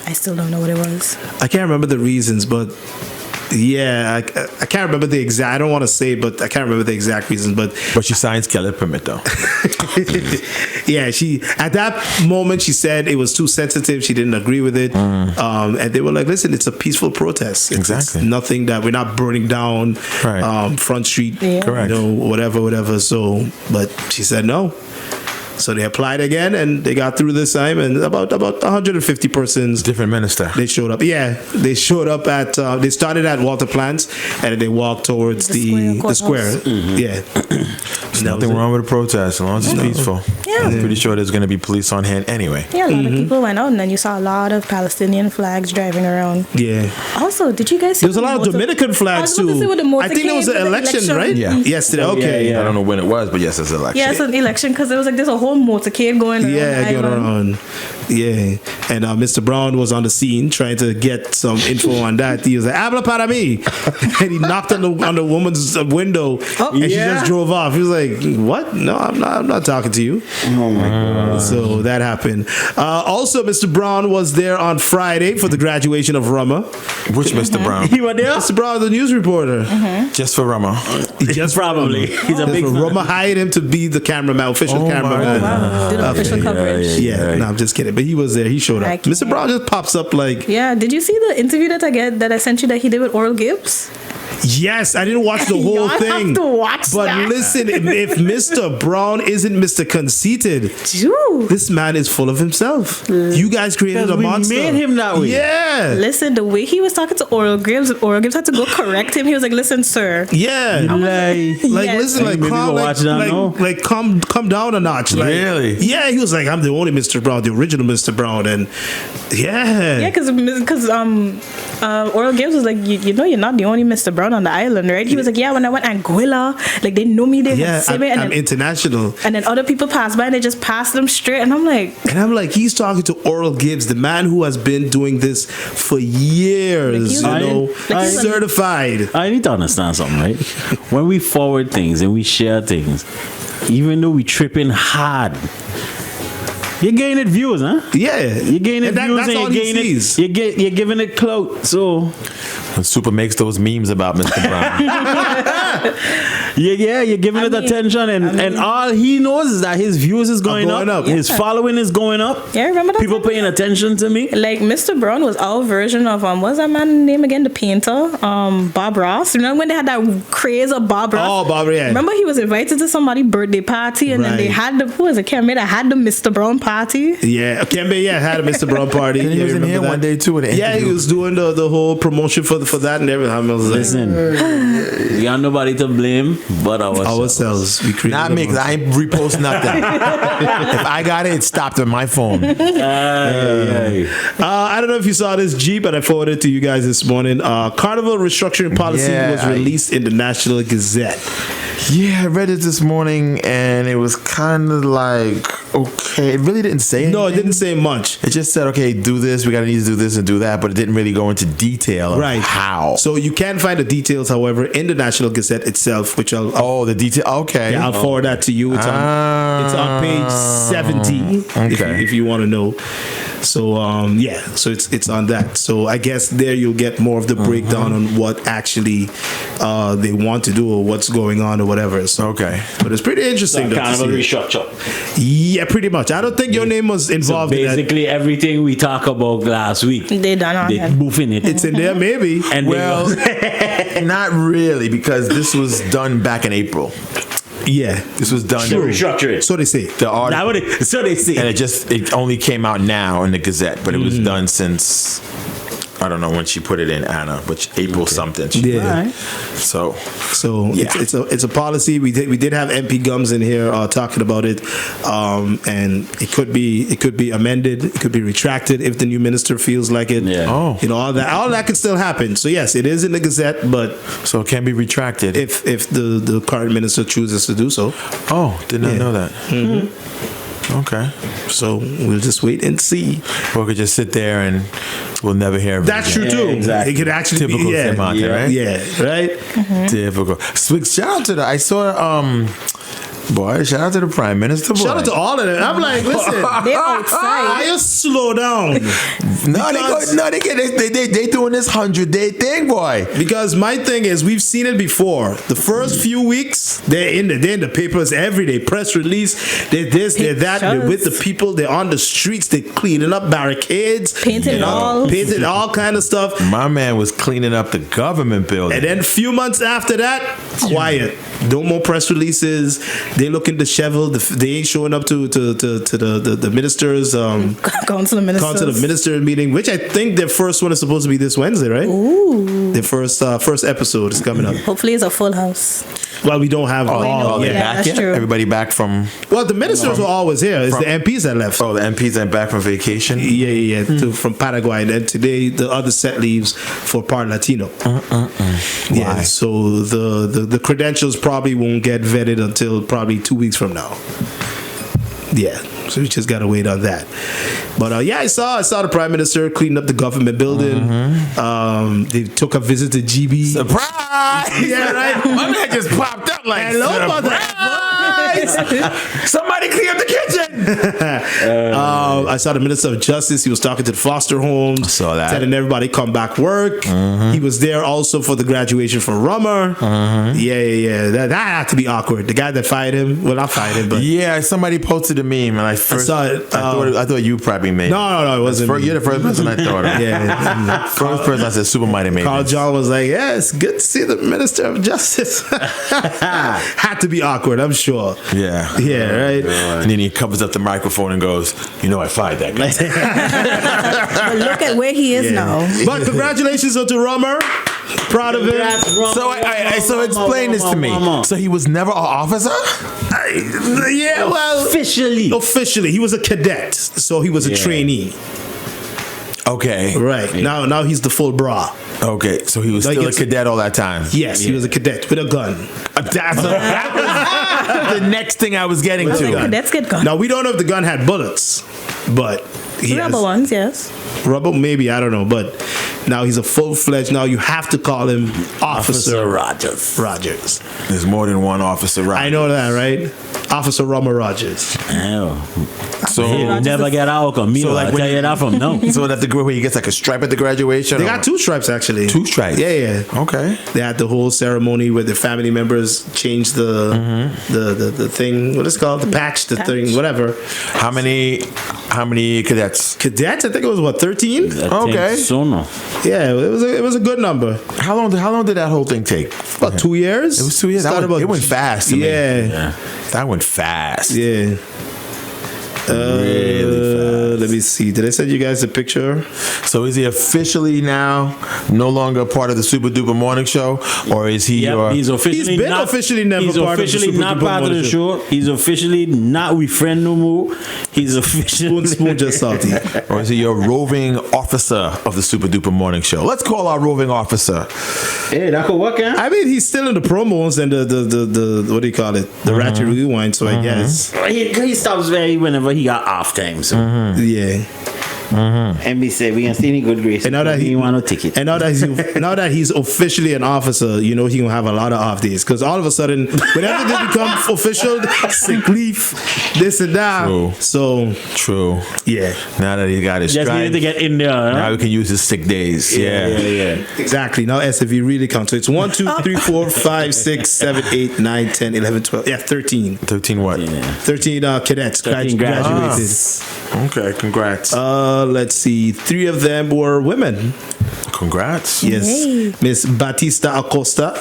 Speaker 3: I still don't know what it was.
Speaker 1: I can't remember the reasons, but Yeah, I can't remember the exact. I don't want to say, but I can't remember the exact reason. But
Speaker 6: she signed skeleton permit though.
Speaker 1: Yeah, she at that moment she said it was too sensitive. She didn't agree with it, and they were like, "Listen, it's a peaceful protest. It's nothing that we're not burning down Front Street,
Speaker 6: correct?
Speaker 1: Whatever." So, but she said no. So they applied again, and they got through this time, and about 150 persons.
Speaker 6: Different minister.
Speaker 1: They showed up. Yeah, they showed up at. They started at Walter Plants, and they walked towards the square. Yeah,
Speaker 6: There's nothing wrong with a protest as long as it's peaceful.
Speaker 3: Yeah.
Speaker 6: I'm pretty sure there's going to be police on hand anyway.
Speaker 3: Yeah, a lot of people went out, and then you saw a lot of Palestinian flags driving around.
Speaker 1: Yeah.
Speaker 3: Also, did you guys see?
Speaker 1: There was a lot of Dominican flags too. I think there was an election, right?
Speaker 6: Yeah.
Speaker 1: Yesterday. Okay.
Speaker 6: I don't know when it was, but yes, it's an election.
Speaker 3: Yeah, it's an election because there was like there's a whole motorcade going around.
Speaker 1: Yeah, going around. Yeah, and Mr. Brown was on the scene trying to get some info on that. He was like, "Habla para mí," and he knocked on the woman's window, and she just drove off. He was like, "What? No, I'm not talking to you."
Speaker 2: Oh my God!
Speaker 1: So that happened. Also, Mr. Brown was there on Friday for the graduation of Rama.
Speaker 6: Which Mr. Brown?
Speaker 2: He was there.
Speaker 1: Mr. Brown, the news reporter.
Speaker 6: Just for Rama.
Speaker 1: Just
Speaker 2: Probably. He's a big fan.
Speaker 1: Rama hired him to be the cameraman, official cameraman.
Speaker 3: Wow. Did official coverage.
Speaker 1: Yeah, no, I'm just kidding. But he was there. He showed up. Mr. Brown just pops up like.
Speaker 3: Yeah. Did you see the interview that I sent you that he did with Oral Gibbs?
Speaker 1: Yes, I didn't watch the whole
Speaker 3: Y'all
Speaker 1: thing.
Speaker 3: have to watch
Speaker 1: but
Speaker 3: that.
Speaker 1: listen, if Mr. Brown isn't Mr. Conceited, this man is full of himself. You guys created a monster.
Speaker 2: We made him that way.
Speaker 1: Yeah.
Speaker 3: Listen, the way he was talking to Oral Gibbs had to go correct him. He was like, "Listen, sir."
Speaker 1: Yeah. Listen, come down a notch. Like,
Speaker 6: really?
Speaker 1: Yeah, he was like, "I'm the only Mr. Brown, the original Mr. Brown," and
Speaker 3: Yeah, because Oral Gibbs was like, you know, you're not the only Mr. Brown on the island, right? He was like, yeah, when I went Anguilla, like they know me, they had say me, and
Speaker 1: I'm international.
Speaker 3: And then other people pass by and they just pass them straight, and I'm like,
Speaker 1: he's talking to Oral Gibbs, the man who has been doing this for years, certified.
Speaker 2: I need to understand something, right? When we forward things and we share things, even though we tripping hard, you're gaining views, huh?
Speaker 1: Yeah,
Speaker 2: you're gaining views,
Speaker 1: that's
Speaker 2: and
Speaker 1: all
Speaker 2: you're giving it clout. So
Speaker 6: Suppa makes those memes about Mr. Brown.
Speaker 2: you're giving it attention, and all he knows is that his views is going up. His following is going up.
Speaker 3: Yeah, remember that?
Speaker 2: People paying attention to me.
Speaker 3: Like Mr. Brown was our version of what's that man's name again? The painter, Bob Ross. Remember when they had that craze of Bob Ross?
Speaker 1: Oh, Bob, yeah.
Speaker 3: Remember he was invited to somebody's birthday party, and then they had the Kembe that had the Mr. Brown party.
Speaker 1: Yeah, Kembe, had a Mr. Brown party.
Speaker 6: He was in here one day too with an interview.
Speaker 1: He was doing the whole promotion for that and everything. I was like,
Speaker 2: listen, we got nobody to blame but ourselves.
Speaker 1: We created
Speaker 6: Not me, because I ain't repost nothing. If I got it stopped on my phone.
Speaker 1: I don't know if you saw this Jeep, but I forwarded it to you guys this morning. Carnival restructuring policy was released in the National Gazette.
Speaker 6: Yeah, I read it this morning, and it was kind of like, okay, it really didn't say anything.
Speaker 1: No, it didn't say much.
Speaker 6: It just said, okay, do this, we need to do this and do that, but it didn't really go into detail of how.
Speaker 1: So you can find the details, however, in the National Gazette itself, which I'll
Speaker 6: the detail, okay.
Speaker 1: Yeah, I'll forward that to you. It's on page 70, if you want to know. So so it's on that. So I guess there you'll get more of the breakdown on what actually they want to do or what's going on or whatever. So, but it's pretty interesting.
Speaker 2: Kind of a restructure.
Speaker 1: Yeah, pretty much. I don't think your name was involved.
Speaker 2: So basically,
Speaker 1: in that.
Speaker 2: Everything we talk about last week,
Speaker 3: they
Speaker 2: boofing it.
Speaker 1: It's in there, maybe.
Speaker 2: And
Speaker 6: not really, because this was done back in April.
Speaker 1: Yeah,
Speaker 6: this was done.
Speaker 2: Restructure it.
Speaker 1: So they say.
Speaker 2: So they say.
Speaker 6: And it only came out now in the Gazette, but it was done since, I don't know when she put it in, Anna, but April something.
Speaker 1: Yeah.
Speaker 6: So
Speaker 1: it's a policy. We did have MP Gums in here talking about it, and it could be amended. It could be retracted if the new minister feels like it.
Speaker 2: Yeah.
Speaker 1: All that could still happen. So yes, it is in the Gazette, but
Speaker 6: so it can be retracted
Speaker 1: if the current minister chooses to do so.
Speaker 6: Oh, did not know that. Okay.
Speaker 1: So we'll just wait and see.
Speaker 6: Or we could just sit there and we'll never hear of it.
Speaker 1: That's true too.
Speaker 2: Exactly.
Speaker 1: It could actually
Speaker 6: typical
Speaker 1: be
Speaker 6: St.Maarten, right?
Speaker 1: Yeah, right.
Speaker 6: Typical. Shout out to that. I saw Boy, shout out to the Prime Minister. Boy.
Speaker 1: Shout out to all of them. I'm like, listen,
Speaker 3: They're outside.
Speaker 1: I just slow down.
Speaker 6: They doing this 100-day thing, boy.
Speaker 1: Because my thing is, we've seen it before. The first few weeks, they're in the papers every day. Press release. They're this, they're that. They're with the people. They're on the streets. They're cleaning up barricades,
Speaker 3: painting walls,
Speaker 1: painting all kind of stuff.
Speaker 6: My man was cleaning up the government building.
Speaker 1: And then a few months after that, quiet. No more press releases. They looking disheveled. They ain't showing up to the ministers.
Speaker 3: Council of
Speaker 1: Ministers meeting, which I think their first one is supposed to be this Wednesday, right?
Speaker 3: Ooh.
Speaker 1: Their first episode is coming up.
Speaker 3: Hopefully, it's a full house.
Speaker 1: Well, we don't have all.
Speaker 6: They back yet?
Speaker 3: True.
Speaker 6: Everybody back from?
Speaker 1: Well, the ministers were always here. It's the MPs that left.
Speaker 6: Oh, the MPs that back from vacation.
Speaker 1: Yeah. From Paraguay, and then today the other set leaves for Par Latino. Yeah.
Speaker 6: Why?
Speaker 1: So the credentials probably won't get vetted until probably 2 weeks from now. Yeah. So we just gotta wait on that. But I saw the Prime Minister cleaning up the government building. They took a visit to GB.
Speaker 6: Surprise!
Speaker 1: Yeah, right.
Speaker 6: My man just popped up like,
Speaker 1: hello, mother.
Speaker 6: Somebody clear up the kitchen.
Speaker 1: I saw the Minister of Justice. He was talking to the foster homes.
Speaker 6: I saw that.
Speaker 1: Telling everybody come back work. He was there also for the graduation for Rummer. Yeah. That had to be awkward. The guy that fired him. Well, not fired him, but
Speaker 6: yeah, somebody posted a meme, and I saw it. I thought you probably made it.
Speaker 1: No, it wasn't.
Speaker 6: You're the first person I thought of.
Speaker 1: Yeah.
Speaker 6: First person I said Suppa might have made.
Speaker 1: Carl John was like, yeah, it's good to see the Minister of Justice. Had to be awkward, I'm sure.
Speaker 6: Yeah,
Speaker 1: right.
Speaker 6: And then he covers up the microphone and goes, I fired that guy.
Speaker 3: But look at where he is now.
Speaker 1: But congratulations to Rummer. Proud of him.
Speaker 6: So explain this to me. So he was never an officer?
Speaker 1: Officially, he was a cadet, so he was a trainee.
Speaker 6: Okay.
Speaker 1: Right. Now he's the full bra.
Speaker 6: Okay, so he was still a cadet all that time.
Speaker 1: Yes, he was a cadet with a gun.
Speaker 6: That was the next thing I was getting to.
Speaker 3: Cadets get guns.
Speaker 1: Now we don't know if the gun had bullets, but
Speaker 3: rubber ones, yes.
Speaker 1: Rubber, maybe, I don't know, but now he's a full-fledged. Now you have to call him Officer Rogers.
Speaker 6: There's more than one Officer Rogers.
Speaker 1: I know that, right? Officer Rummer Rogers.
Speaker 2: So he'll never get out. I'll tell you that from now.
Speaker 6: So that where he gets like a stripe at the graduation.
Speaker 1: They got 2 stripes actually.
Speaker 6: 2 stripes.
Speaker 1: Yeah.
Speaker 6: Okay.
Speaker 1: They had the whole ceremony where the family members changed the thing. What is it called? The patch. Thing. Whatever.
Speaker 6: How many cadets?
Speaker 1: Cadets? I think it was 13.
Speaker 6: Okay.
Speaker 1: Yeah, it was a good number.
Speaker 6: How long did that whole thing take?
Speaker 1: About 2 years.
Speaker 6: It was 2 years. It went fast to me.
Speaker 1: Yeah.
Speaker 6: That went fast.
Speaker 1: Yeah.
Speaker 6: Really fast.
Speaker 1: Let me see. Did I send you guys a picture?
Speaker 6: So is he officially now no longer part of the Super Duper Morning Show, or is he?
Speaker 2: He's officially
Speaker 1: been
Speaker 2: not.
Speaker 1: Officially never
Speaker 2: he's
Speaker 1: part
Speaker 2: officially
Speaker 1: of the Super
Speaker 2: not
Speaker 1: Duper
Speaker 2: part of the
Speaker 1: Morning
Speaker 2: show. He's officially not we friend no more. He's officially
Speaker 1: spoon just salty.
Speaker 6: Or is he a roving officer of the Super Duper Morning Show? Let's call our roving officer.
Speaker 2: Hey, that could work, eh?
Speaker 1: I mean, he's still in the promos and the what do you call it? The Ratchet Rewind. So I guess
Speaker 2: he stops whenever he got off time. So
Speaker 1: yeah.
Speaker 2: MB said we ain't see any good grace.
Speaker 1: And now that he
Speaker 2: want no ticket.
Speaker 1: And now that he's officially an officer, he gonna have a lot of off days. Because all of a sudden, whenever they become official, sick leave, this and that.
Speaker 6: True.
Speaker 1: So
Speaker 6: true.
Speaker 1: Yeah.
Speaker 6: Now that he got his
Speaker 2: just
Speaker 6: stride,
Speaker 2: needed to get in there. Huh?
Speaker 6: Now we can use his sick days. Yeah.
Speaker 1: Exactly. Now SFV really counts. So it's 1, 2, 3, 4, 5, 6, 7, 8, 9, 10, 11, 12. Yeah, 13.
Speaker 6: 13 what?
Speaker 1: 13 cadets
Speaker 2: 13
Speaker 1: graduated.
Speaker 6: Okay, congrats.
Speaker 1: Let's see. 3 of them were women.
Speaker 6: Congrats.
Speaker 1: Yes.
Speaker 3: Hey.
Speaker 1: Miss Batista Acosta.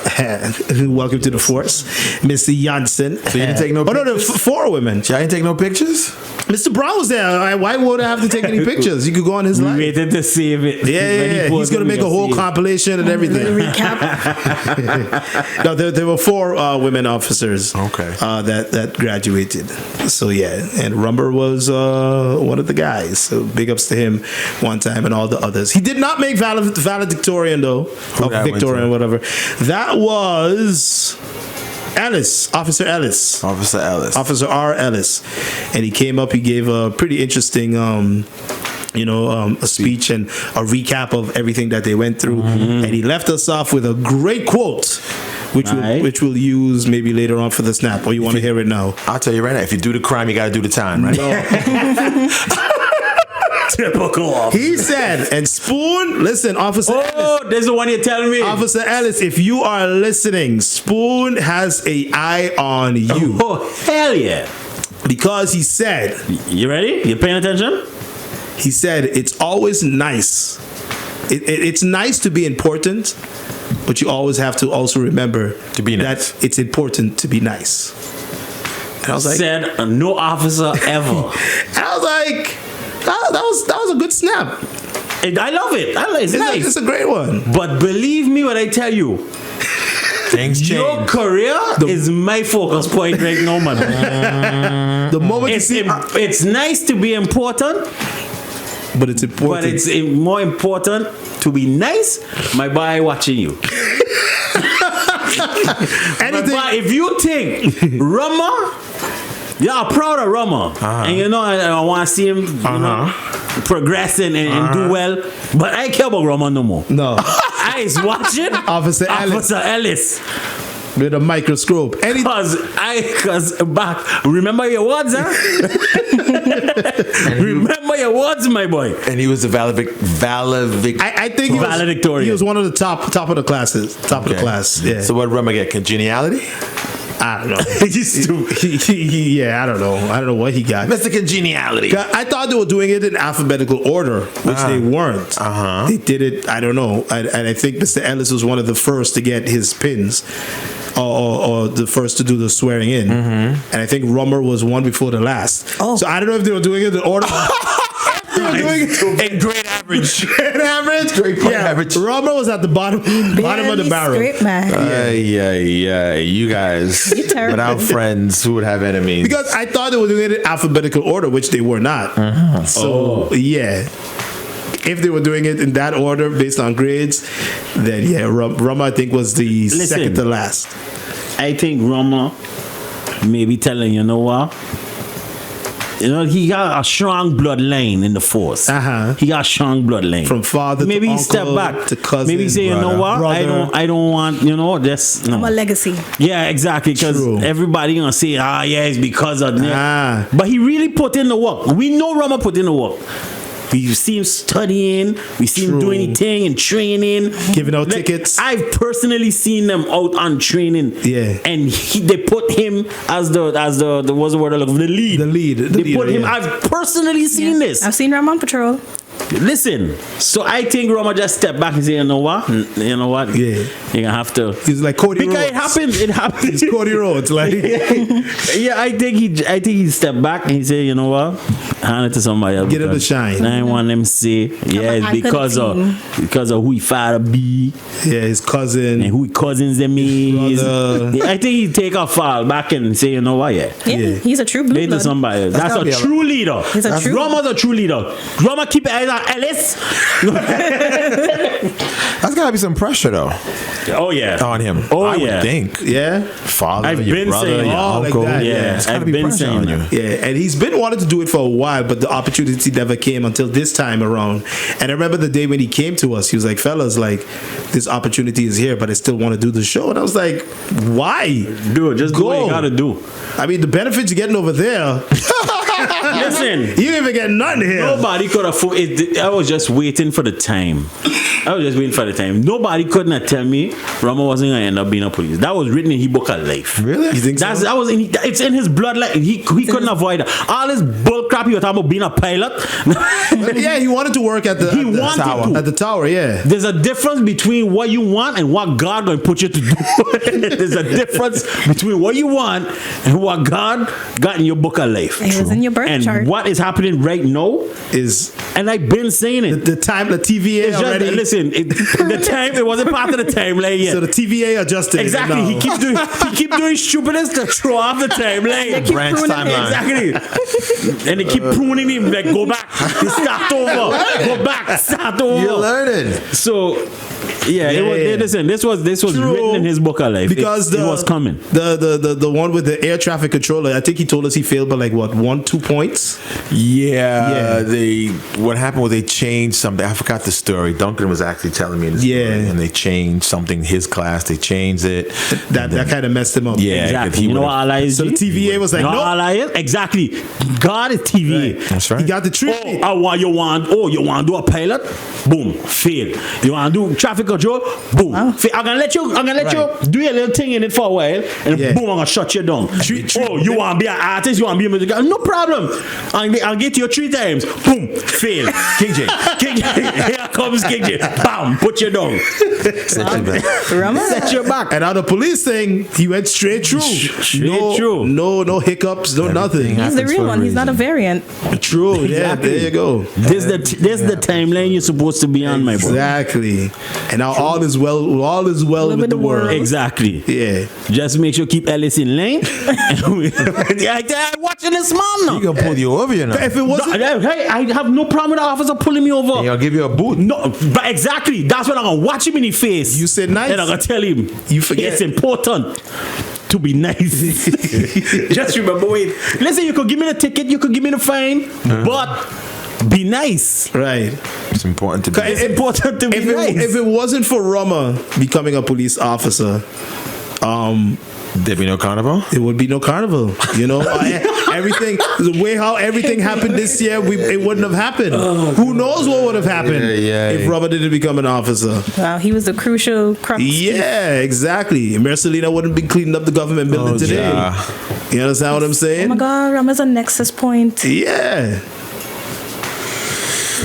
Speaker 1: Welcome to the force. Miss Janssen.
Speaker 6: So you didn't take no pictures?
Speaker 1: No, 4 women.
Speaker 6: I didn't take no pictures?
Speaker 1: Mr. Brown was there. Why would I have to take any pictures? You could go on his live.
Speaker 2: We waited to save it.
Speaker 1: Yeah. He's going to make a whole compilation and everything.
Speaker 3: Recap.
Speaker 1: No, there were 4 women officers.
Speaker 6: Okay.
Speaker 1: That graduated. So yeah, and Rumber was one of the guys. So big ups to him one time and all the others. He did not make valedictorian though. Victorian, whatever. That was Officer Ellis. Officer R. Ellis. And he came up, he gave a pretty interesting a speech and a recap of everything that they went through. And he left us off with a great quote which we'll use maybe later on for the snap. Or you want to hear it now?
Speaker 6: I'll tell you right now. If you do the crime, you got to do the time, right?
Speaker 2: Typical.
Speaker 1: He said, and Spoon, listen, Officer Ellis.
Speaker 2: There's the one you're telling me.
Speaker 1: Officer Ellis, if you are listening, Spoon has an eye on you.
Speaker 2: Oh, hell yeah.
Speaker 1: Because he said...
Speaker 2: You ready? You paying attention?
Speaker 1: He said, it's always nice. It's nice to be important, but you always have to also remember
Speaker 6: to be nice.
Speaker 1: That it's important to be nice. And I was like...
Speaker 2: Said no officer ever.
Speaker 1: And I was like... That was a good snap.
Speaker 2: I love it. It's nice.
Speaker 1: It's a great one.
Speaker 2: But believe me when I tell you,
Speaker 6: things change.
Speaker 2: Your career is my focus point right now, man.
Speaker 1: The moment
Speaker 2: it's nice to be important,
Speaker 1: but it's important.
Speaker 2: But it's more important to be nice. My boy watching you. If you think Rama. Yeah, I'm proud of Rama. And you know, I want to see him progressing and do well. But I care about Rama no more.
Speaker 1: No.
Speaker 2: I is watching
Speaker 1: Officer Ellis. With a microscope.
Speaker 2: Because back, remember your words, huh? Remember your words, my boy.
Speaker 6: And he was a valedictorian.
Speaker 1: I think he was one of the top of the classes. Top of the class. Yeah.
Speaker 6: So what did Rama get? Congeniality?
Speaker 1: I don't know. I don't know. I don't know what he got.
Speaker 6: Mr. Congeniality.
Speaker 1: I thought they were doing it in alphabetical order, which they weren't. They did it, I don't know. And I think Mr. Ellis was one of the first to get his pins. Or the first to do the swearing in. And I think Rummer was one before the last. So I don't know if they were doing it in order.
Speaker 6: In grade average.
Speaker 1: Grade point average. Rummer was at the bottom of the barrel.
Speaker 3: Straight, man.
Speaker 6: You guys, without friends, who would have enemies?
Speaker 1: Because I thought they were doing it in alphabetical order, which they were not. If they were doing it in that order based on grades, then Rama I think was the second to last.
Speaker 2: I think Rama may be telling you know what? You know, he got a strong bloodline in the force. He got a strong bloodline.
Speaker 1: From father
Speaker 2: maybe
Speaker 1: to
Speaker 2: he step back
Speaker 1: to cousin.
Speaker 2: Maybe say, you know what? I don't want, you know, this. No.
Speaker 3: I'm a legacy.
Speaker 2: Yeah, exactly. Because everybody gonna say, it's because of that. But he really put in the work. We know Rama put in the work. We see him studying. We see him doing anything and training,
Speaker 1: giving out tickets.
Speaker 2: I've personally seen them out on training.
Speaker 1: Yeah,
Speaker 2: and they put him as the what's the word I look for? The lead. They put him. I've personally seen this.
Speaker 3: I've seen Ram on patrol.
Speaker 2: Listen, so I think Rama just step back and say, you know what?
Speaker 1: Yeah,
Speaker 2: you're gonna have to.
Speaker 1: He's like Cody
Speaker 2: because
Speaker 1: Rhodes.
Speaker 2: It happens.
Speaker 1: It's Cody Rhodes, like.
Speaker 2: I think he stepped back and he said, you know what? Hand it to somebody else.
Speaker 1: Get him to shine.
Speaker 2: I want them to say, it's because of who he father be.
Speaker 1: Yeah, his cousin.
Speaker 2: And who his cousins them is. I think he take a fall back and say, you know what? Yeah.
Speaker 3: He's a true blue blood.
Speaker 2: To somebody. That's a true leader. Rama's a true leader. Rama keep eyes on Ellis.
Speaker 6: That's gotta be some pressure though.
Speaker 2: Oh yeah,
Speaker 6: on him.
Speaker 2: I
Speaker 6: would think.
Speaker 1: Yeah,
Speaker 6: father,
Speaker 2: I've
Speaker 6: your
Speaker 2: been
Speaker 6: brother,
Speaker 2: saying,
Speaker 6: your uncle.
Speaker 1: Like that,
Speaker 2: yeah, I've been saying
Speaker 6: that.
Speaker 1: Yeah, and he's been wanting to do it for a while, but the opportunity never came until this time around. And I remember the day when he came to us, he was like, "Fellas, like this opportunity is here, but I still want to do the show." And I was like, "Why?
Speaker 2: Dude, just go. Do what you gotta do."
Speaker 1: I mean, the benefits you're getting over there.
Speaker 2: Listen,
Speaker 1: you didn't even get none here.
Speaker 2: Nobody could afford it. I was just waiting for the time. Nobody could not tell me Rama wasn't gonna end up being a police. That was written in his book of life.
Speaker 1: Really? You think so?
Speaker 2: It's in his bloodline. He couldn't avoid it. All this bull crap he was talking about being a pilot.
Speaker 1: Yeah, he wanted to work at the tower. Yeah.
Speaker 2: There's a difference between what you want and what God going to put you to do. There's a difference between what you want and what God got in your book of life.
Speaker 3: It was in your birth chart.
Speaker 2: And what is happening right now
Speaker 1: is,
Speaker 2: and I've been saying it.
Speaker 1: The TVA already.
Speaker 2: Listen, the time it wasn't part of the timeline yet.
Speaker 1: So the TVA adjusted.
Speaker 2: Exactly. He keep doing stupidness to throw off the timeline.
Speaker 6: Branch timeline.
Speaker 2: Exactly. And they keep pruning him. Like, go back. Start over. Go back. Start over.
Speaker 6: You're learning.
Speaker 2: So Yeah, it was. Listen, this was written in his book of life
Speaker 1: because
Speaker 2: it was coming.
Speaker 1: The one with the air traffic controller. I think he told us he failed by like what 1-2 points.
Speaker 6: Yeah. What happened was they changed something. I forgot the story. Duncan was actually telling me. And they changed something. His class, they changed it.
Speaker 1: That kind of messed him up.
Speaker 2: Yeah, exactly. You know what Allah is?
Speaker 1: So the TVA was like,
Speaker 2: no. Allah is? Exactly. God is TVA.
Speaker 1: Right.
Speaker 6: That's right.
Speaker 1: He got the treatment.
Speaker 2: You want to do a pilot? Boom, fail. You want to do traffic control? Boom, fail. I'm gonna let you do your little thing in it for a while, and boom, I'm gonna shut you down. You want to be an artist? You want to be a musician? No problem. I'll get you 3 times. Boom, fail. King J. Here comes King J. Bam, put you down. Set you back.
Speaker 1: And on the police thing, he went straight through. No hiccups, no nothing.
Speaker 3: He's the real one. He's not a variant.
Speaker 1: True. Exactly. Yeah, there you go.
Speaker 2: This the timeline you're supposed to be on, my boy.
Speaker 1: Exactly. And now all is well with the world.
Speaker 2: Exactly.
Speaker 1: Yeah.
Speaker 2: Just make sure keep Ellis in lane. Watching this man now.
Speaker 6: He gonna pull you over, you know.
Speaker 1: If it wasn't,
Speaker 2: hey, I have no problem with the officer pulling me over.
Speaker 6: He'll give you a boot.
Speaker 2: No, but exactly. That's when I'm gonna watch him in the face.
Speaker 1: You said nice.
Speaker 2: And I'm gonna tell him.
Speaker 1: You forget.
Speaker 2: It's important to be nice. Just remember, wait. Listen, you could give me the ticket, you could give me the fine, but be nice.
Speaker 1: Right.
Speaker 6: It's important to be
Speaker 2: nice. It's important to be nice.
Speaker 1: If it wasn't for Rama becoming a police officer,
Speaker 6: there'd be no carnival?
Speaker 1: It would be no carnival. You know, everything, the way how everything happened this year, it wouldn't have happened. Who knows what would have happened if Robert didn't become an officer?
Speaker 3: Wow, he was the crucial crux.
Speaker 1: Yeah, exactly. Mercelina wouldn't be cleaning up the government building today. Yeah. You understand what I'm saying?
Speaker 3: Oh my God, Rama's a nexus point.
Speaker 1: Yeah.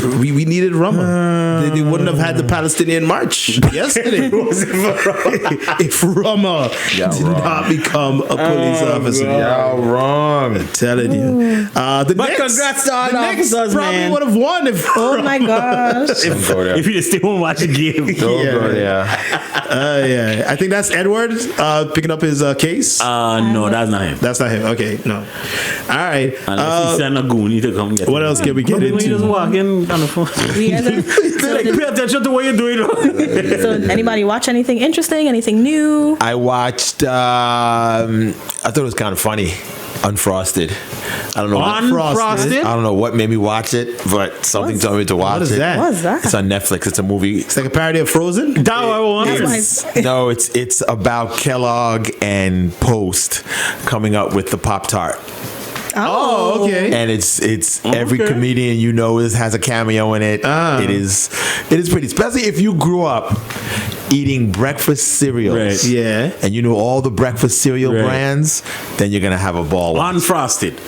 Speaker 1: We needed Rama. They wouldn't have had the Palestinian march yesterday if Rama did not become a police officer.
Speaker 6: Y'all wrong.
Speaker 1: I'm telling you.
Speaker 2: But congrats to all the officers,
Speaker 1: probably
Speaker 2: man.
Speaker 1: would have won if.
Speaker 3: Oh my gosh!
Speaker 2: If you just stay home and watch the game.
Speaker 6: Don't go there.
Speaker 1: Yeah. I think that's Edward picking up his case.
Speaker 2: No, that's not him.
Speaker 1: That's not him. Okay, no. All right.
Speaker 2: Unless he sent a goon, he to come get
Speaker 1: what else can we get into?
Speaker 2: When you just walk in on the phone. Pay attention to what you're doing.
Speaker 3: So, anybody watch anything interesting? Anything new?
Speaker 6: I watched. I thought it was kind of funny. Unfrosted. I don't know.
Speaker 1: Unfrosted?
Speaker 6: I don't know what made me watch it, but something told me to watch it.
Speaker 1: What is that?
Speaker 3: What is that?
Speaker 6: It's on Netflix. It's a movie.
Speaker 1: It's like a parody of Frozen.
Speaker 6: No, it's about Kellogg and Post coming up with the Pop-Tart.
Speaker 1: Oh, okay.
Speaker 6: And it's every comedian you know has a cameo in it. It is pretty, especially if you grew up eating breakfast cereals.
Speaker 2: Right.
Speaker 1: Yeah.
Speaker 6: And you know all the breakfast cereal brands, then you're gonna have a ball.
Speaker 2: Unfrosted.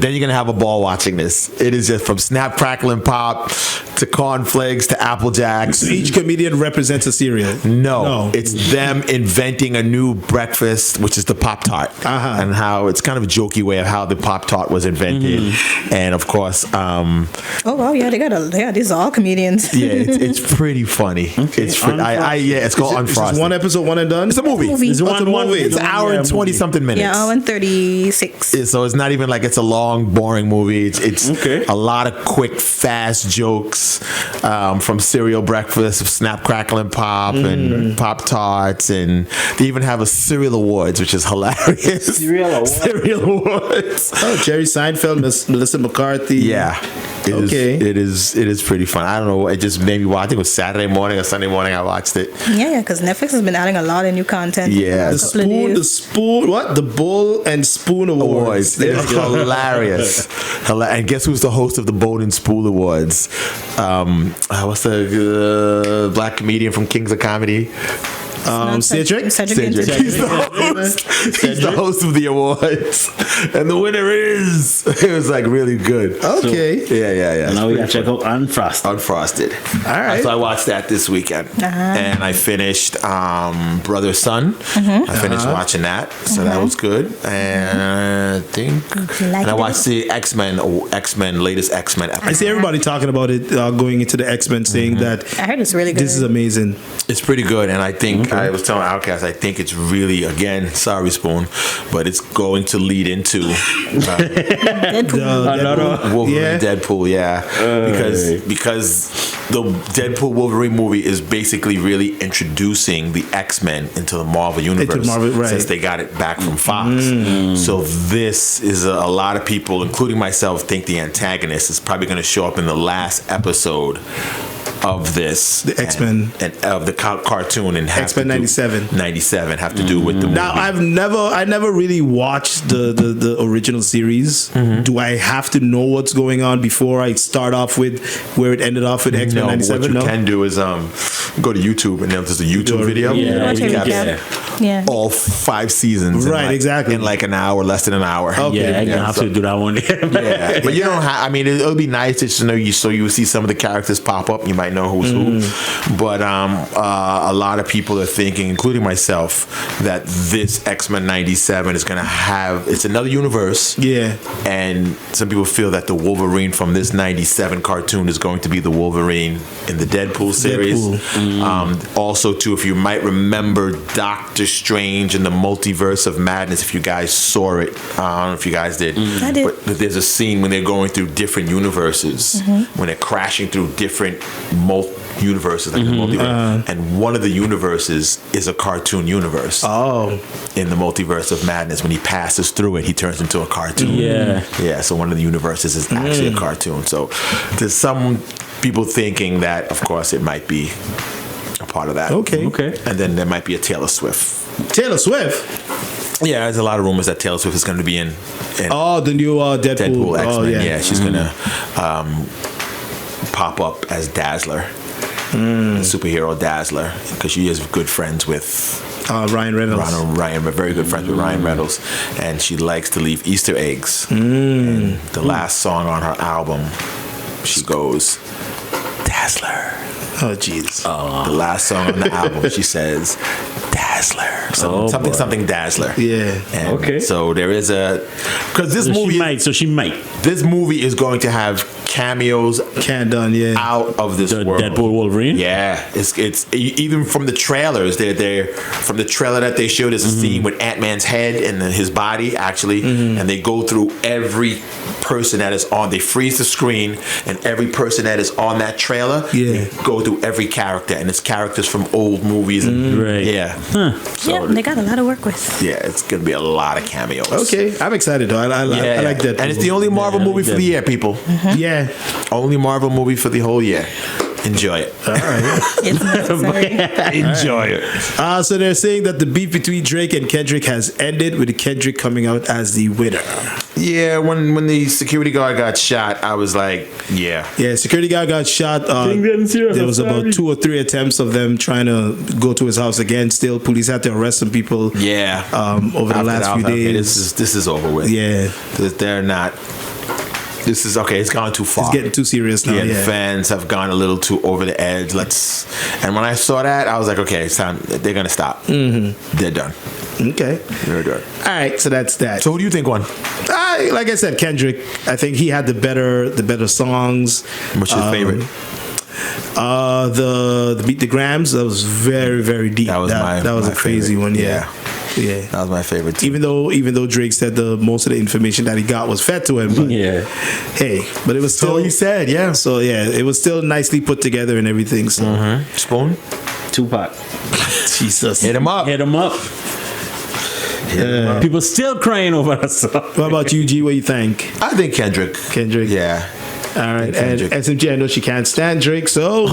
Speaker 6: Then you're gonna have a ball watching this. It is just from Snap, Crackle, and Pop to cornflakes to Apple Jacks.
Speaker 1: So each comedian represents a cereal.
Speaker 6: No, it's them inventing a new breakfast, which is the Pop-Tart, and how it's kind of a jokey way of how the Pop-Tart was invented, and of course,
Speaker 3: oh wow, yeah, these are all comedians.
Speaker 6: Yeah, it's pretty funny.
Speaker 2: Okay.
Speaker 6: It's called Unfrosted.
Speaker 1: It's just one episode, one and done.
Speaker 6: It's a movie.
Speaker 3: It's
Speaker 6: one movie. It's an hour and 20 something minutes.
Speaker 3: Yeah, hour and 36.
Speaker 6: So it's not even like it's a long, boring movie. It's a lot of quick, fast jokes from cereal breakfast, Snap, Crackle, and Pop, and Pop-Tarts, and they even have a cereal awards, which is hilarious. Cereal awards.
Speaker 1: Oh, Jerry Seinfeld, Melissa McCarthy.
Speaker 6: Yeah. It is pretty fun. I don't know. It just made me watch. I think it was Saturday morning or Sunday morning I watched it.
Speaker 3: Yeah, because Netflix has been adding a lot of new content.
Speaker 6: Yeah.
Speaker 1: The Bowl and Spoon Awards.
Speaker 6: It's hilarious. And guess who's the host of the Bowl and Spoon Awards? What's the black comedian from Kings of Comedy? Cedric. He's the host of the awards, and the winner is. It was like really good.
Speaker 1: Okay.
Speaker 6: So, yeah.
Speaker 2: Now we gotta check out Unfrosted.
Speaker 1: All right.
Speaker 6: So I watched that this weekend, and I finished Brother Son. I finished watching that, so that was good. And I think, and I watched the latest X-Men episode.
Speaker 1: I see everybody talking about it going into the X-Men, saying that
Speaker 3: I heard it's really good.
Speaker 1: This is amazing.
Speaker 6: It's pretty good, and I think I was telling Outcast, I think it's really, again, sorry Spoon, but it's going to lead into Wolverine Deadpool, because the Deadpool Wolverine movie is basically really introducing the X-Men into the Marvel universe since they got it back from Fox. So this is a lot of people, including myself, think the antagonist is probably going to show up in the last episode of this,
Speaker 1: the X-Men
Speaker 6: and of the cartoon, and
Speaker 1: X-Men 97
Speaker 6: have to do with the movie.
Speaker 1: Now I never really watched the original series. Do I have to know what's going on before I start off with where it ended off with X-Men 97?
Speaker 6: What you can do is go to YouTube, and there's a YouTube video. All 5 seasons,
Speaker 1: exactly,
Speaker 6: in like an hour, less than an hour.
Speaker 2: Okay. You have to do that one.
Speaker 6: But you don't have. I mean, it'll be nice just to know you, so you see some of the characters pop up. You might know who's who. But a lot of people are thinking, including myself, that this X-Men 97 is going to have, it's another universe.
Speaker 1: Yeah.
Speaker 6: And some people feel that the Wolverine from this 97 cartoon is going to be the Wolverine in the Deadpool series. Also, too, if you might remember Doctor Strange in the Multiverse of Madness, if you guys saw it, I don't know if you guys did.
Speaker 3: I did.
Speaker 6: But there's a scene when they're going through different universes, when they're crashing through different universes, like the multiverse, and one of the universes is a cartoon universe. In the Multiverse of Madness, when he passes through it, he turns into a cartoon. So one of the universes is actually a cartoon. So there's some people thinking that, of course, it might be a part of that.
Speaker 1: Okay.
Speaker 6: And then there might be a Taylor Swift.
Speaker 1: Taylor Swift?
Speaker 6: Yeah, there's a lot of rumors that Taylor Swift is going to be in
Speaker 1: the new Deadpool
Speaker 6: X-Men. She's going to pop up as Dazzler, superhero Dazzler, because she is good friends with
Speaker 1: Ryan Reynolds.
Speaker 6: Very good friends with Ryan Reynolds, and she likes to leave Easter eggs. And the last song on her album, she goes, Dazzler.
Speaker 1: Oh, jeez.
Speaker 6: The last song on the album, she says, Dazzler. Something Dazzler.
Speaker 1: Yeah.
Speaker 6: And so there is because this movie
Speaker 2: she might.
Speaker 6: This movie is going to have cameos out of this world.
Speaker 2: Deadpool Wolverine.
Speaker 6: Yeah, it's even from the trailers. They're from the trailer that they showed. There's a scene with Ant-Man's head and his body actually, and they go through every person that is on. They freeze the screen, and every person that is on that trailer, they go through every character, and it's characters from old movies. And, So
Speaker 3: they got a lot to work with.
Speaker 6: Yeah, it's gonna be a lot of cameos.
Speaker 1: Okay, I'm excited though. I like that,
Speaker 6: and it's the only Marvel movie for the year, people.
Speaker 1: Yeah,
Speaker 6: only Marvel movie for the whole year. Enjoy it.
Speaker 1: All right.
Speaker 3: It's necessary.
Speaker 6: Enjoy it.
Speaker 1: So they're saying that the beef between Drake and Kendrick has ended, with Kendrick coming out as the winner.
Speaker 6: Yeah, when the security guard got shot, I was like, yeah,
Speaker 1: security guard got shot. There was about 2 or 3 attempts of them trying to go to his house again. Still, police had to arrest some people.
Speaker 6: Yeah,
Speaker 1: over the last few days.
Speaker 6: This is over with.
Speaker 1: Yeah,
Speaker 6: they're not. This is okay. It's gone too far.
Speaker 1: It's getting too serious now.
Speaker 6: The fans have gone a little too over the edge. And when I saw that, I was like, okay, it's time. They're gonna stop. They're done.
Speaker 1: Okay,
Speaker 6: they're done.
Speaker 1: All right, so that's that.
Speaker 6: So who do you think won?
Speaker 1: Like I said, Kendrick. I think he had the better songs.
Speaker 6: What's your favorite?
Speaker 1: The Beat the Grams. That was very, very deep. That was a crazy one. Yeah.
Speaker 6: That was my favorite too.
Speaker 1: Even though Drake said most of the information that he got was fed to him, but but it was still,
Speaker 6: so he said,
Speaker 1: So it was still nicely put together and everything. So
Speaker 6: Spoon,
Speaker 2: Tupac,
Speaker 1: Jesus,
Speaker 2: hit him up. People still crying over that song.
Speaker 1: What about you, G? What do you think?
Speaker 6: I think Kendrick.
Speaker 1: Yeah. All right, and SMG, I know she can't stand Drake, so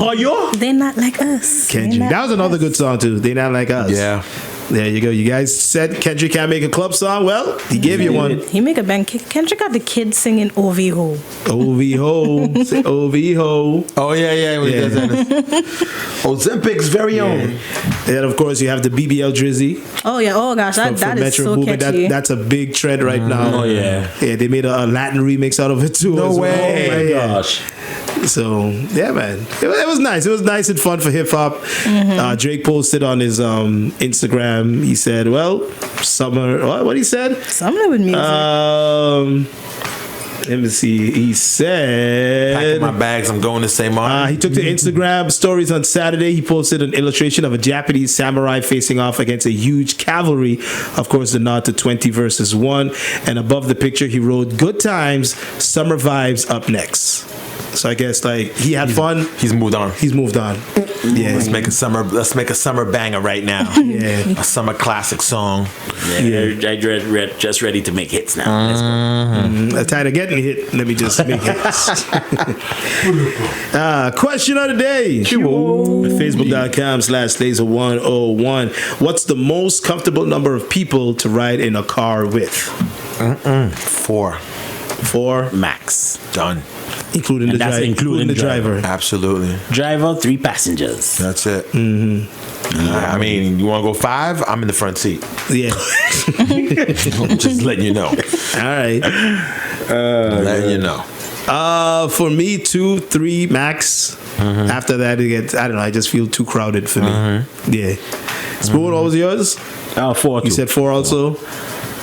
Speaker 3: they're not like us.
Speaker 1: Kendrick, that was another good song too. They're not like us.
Speaker 6: Yeah.
Speaker 1: There you go. You guys said Kendrick can't make a club song. Well, he gave you one.
Speaker 3: He make a bang. Kendrick got the kids singing "OV Ho."
Speaker 1: OV Ho. Say OV Ho.
Speaker 6: Oh yeah. When he does that. Ozempic's very own.
Speaker 1: And of course, you have the BBL Drizzy.
Speaker 3: Oh yeah. Oh gosh, that is so catchy.
Speaker 1: That's a big trend right now.
Speaker 2: Oh yeah.
Speaker 1: Yeah, they made a Latin remix out of it too.
Speaker 6: No way.
Speaker 2: Oh my gosh.
Speaker 1: So yeah, man, it was nice. It was nice and fun for hip hop. Drake posted on his Instagram. He said, "Well, summer." What he said?
Speaker 3: Summer with music.
Speaker 1: Let me see. He said,
Speaker 6: Packing my bags. I'm going to St.Maarten.
Speaker 1: he took to Instagram stories on Saturday. He posted an illustration of a Japanese samurai facing off against a huge cavalry. Of course, the nod to 20 versus 1. And above the picture, he wrote, "Good times, summer vibes up next." So I guess like he had fun.
Speaker 6: He's moved on.
Speaker 1: He's moved on. Yeah.
Speaker 6: Let's make a summer banger right now.
Speaker 1: Yeah.
Speaker 6: A summer classic song.
Speaker 2: I just ready to make hits now. Let's go.
Speaker 1: I'm tired of getting hit. Let me just make hits. Question of the day. Facebook.com/laser101. What's the most comfortable number of people to ride in a car with?
Speaker 6: 4.
Speaker 1: 4.
Speaker 2: Max.
Speaker 6: Done.
Speaker 1: Including the driver.
Speaker 6: Absolutely.
Speaker 2: Driver, 3 passengers.
Speaker 6: That's it. I mean, you want to go 5? I'm in the front seat.
Speaker 1: Yeah.
Speaker 6: Just letting you know.
Speaker 1: All right.
Speaker 6: Letting you know.
Speaker 1: For me, 2, 3 max. After that, it gets, I don't know, I just feel too crowded for me. Yeah. Spoon, what was yours?
Speaker 2: 4.
Speaker 1: You said 4 also?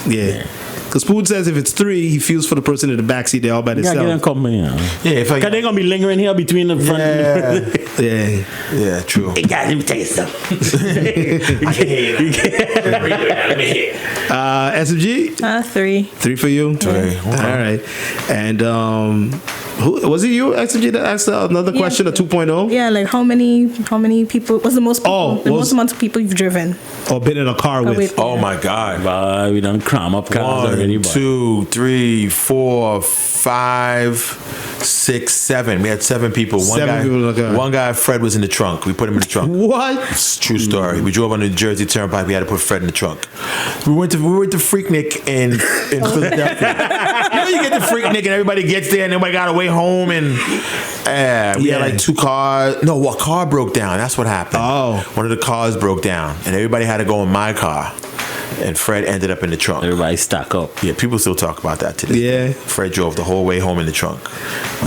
Speaker 1: Yeah. Because Spoon says if it's 3, he feels for the person in the backseat. They're all by themselves.
Speaker 2: Yeah, company.
Speaker 6: Yeah, if
Speaker 2: Because they're going to be lingering here between the front.
Speaker 1: Yeah, true.
Speaker 2: Hey, guys, let me tell you something.
Speaker 1: SMG?
Speaker 3: 3.
Speaker 1: 3 for you?
Speaker 6: 3.
Speaker 1: All right. And who was it? You, SMG, that asked another question, a 2.0?
Speaker 3: Yeah, like how many people? What's the most? The most amount of people you've driven
Speaker 1: or been in a car with?
Speaker 6: Oh my God!
Speaker 2: We done cram up cars already.
Speaker 6: 1, 2, 3, 4, 5, 6, 7. We had 7 people. One guy, Fred, was in the trunk. We put him in the trunk.
Speaker 1: What?
Speaker 6: It's a true story. We drove on the Jersey Turnpike. We had to put Fred in the trunk. We went to Freaknik in Philadelphia. You know, you get to Freaknik and everybody gets there and nobody got away home and we had like 2 cars. No, a car broke down. That's what happened.
Speaker 1: Oh,
Speaker 6: one of the cars broke down and everybody had to go in my car. And Fred ended up in the trunk.
Speaker 2: Everybody stuck up.
Speaker 6: Yeah, people still talk about that today.
Speaker 1: Yeah.
Speaker 6: Fred drove the whole way home in the trunk.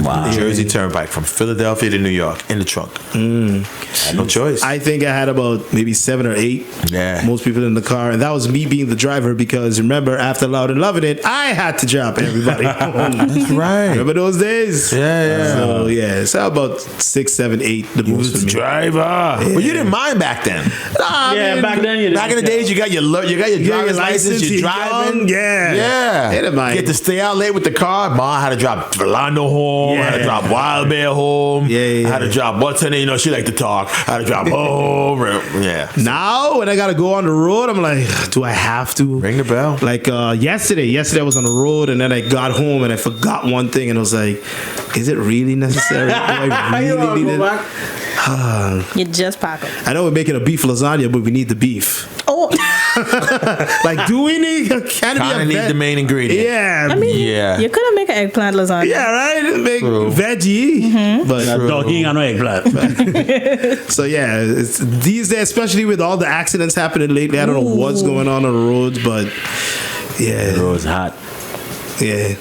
Speaker 2: Wow.
Speaker 6: Jersey Turnpike from Philadelphia to New York in the trunk. Had no choice.
Speaker 1: I think I had about maybe 7 or 8.
Speaker 6: Yeah.
Speaker 1: Most people in the car. And that was me being the driver because remember, after Loud and Loving It, I had to drop everybody home.
Speaker 6: That's right.
Speaker 1: Remember those days?
Speaker 6: Yeah.
Speaker 1: So, yeah. So about 6, 7, 8 the
Speaker 6: You
Speaker 1: most
Speaker 6: was
Speaker 1: for me.
Speaker 6: driver. Yeah. But you didn't mind back then.
Speaker 1: Nah, man,
Speaker 2: back then you didn't.
Speaker 6: Back in the days, you got your driver's license, you're driving.
Speaker 1: Yeah. They didn't mind.
Speaker 6: Get to stay out late with the car. Ma had to drop Rolando home. I had to drop Wild Bear home.
Speaker 1: Yeah.
Speaker 6: I had to drop what's her name? You know, she liked to talk. I had to drop home. Yeah.
Speaker 1: Now, when I got to go on the road, I'm like, do I have to?
Speaker 6: Ring the bell.
Speaker 1: Like yesterday I was on the road and then I got home and I forgot one thing and I was like, is it really necessary? Do I really need it?
Speaker 3: You just pack them.
Speaker 1: I know we're making a beef lasagna, but we need the beef.
Speaker 3: Oh,
Speaker 1: like, do we need?
Speaker 6: Kind of need the main ingredient.
Speaker 1: Yeah.
Speaker 3: I mean, you could have make an eggplant lasagna.
Speaker 1: Yeah, right. Make veggie, but
Speaker 2: no, he ain't got no eggplant.
Speaker 1: So yeah, it's these days, especially with all the accidents happening lately. I don't know what's going on the roads, but yeah,
Speaker 2: The road's hot.
Speaker 1: Yeah,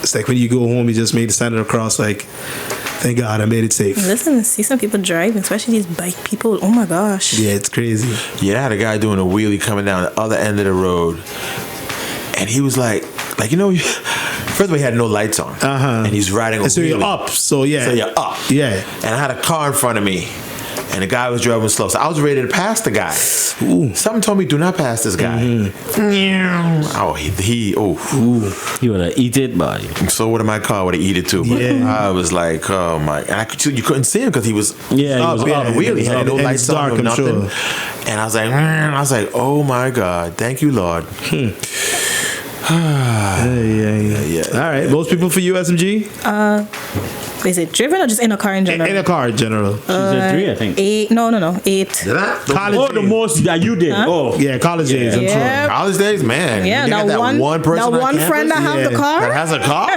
Speaker 1: it's like when you go home, you just made the sign of the cross, like. Thank God I made it safe.
Speaker 3: Listen, see some people driving, especially these bike people. Oh my gosh.
Speaker 1: Yeah, it's crazy.
Speaker 6: Yeah, I had a guy doing a wheelie coming down the other end of the road. And he was like, you know, first of all, he had no lights on. And he's riding a wheelie.
Speaker 1: So you're up. So yeah.
Speaker 6: So you're up.
Speaker 1: Yeah.
Speaker 6: And I had a car in front of me. And the guy was driving slow. So I was ready to pass the guy. Ooh. Something told me, do not pass this guy. Oh, he
Speaker 2: You would have eat it, but
Speaker 6: so would my car would have eat it too. But I was like, oh my! And you couldn't see him because he was
Speaker 2: he was
Speaker 6: up wheelie. He had no lights on, no nothing.
Speaker 1: Sure.
Speaker 6: And I was like, oh my God, thank you, Lord.
Speaker 1: Yeah. All right. Most people for you, SMG?
Speaker 3: Is it driven or just in a car in general?
Speaker 1: In a car in general.
Speaker 2: she said 3, I think.
Speaker 3: 8. No. 8.
Speaker 1: College
Speaker 2: the most that you did.
Speaker 3: Huh?
Speaker 2: Oh,
Speaker 1: yeah, college days. I'm sure.
Speaker 6: College days, man.
Speaker 3: Yeah,
Speaker 6: you got that one person,
Speaker 3: that one friend that have the car.
Speaker 6: that has a car.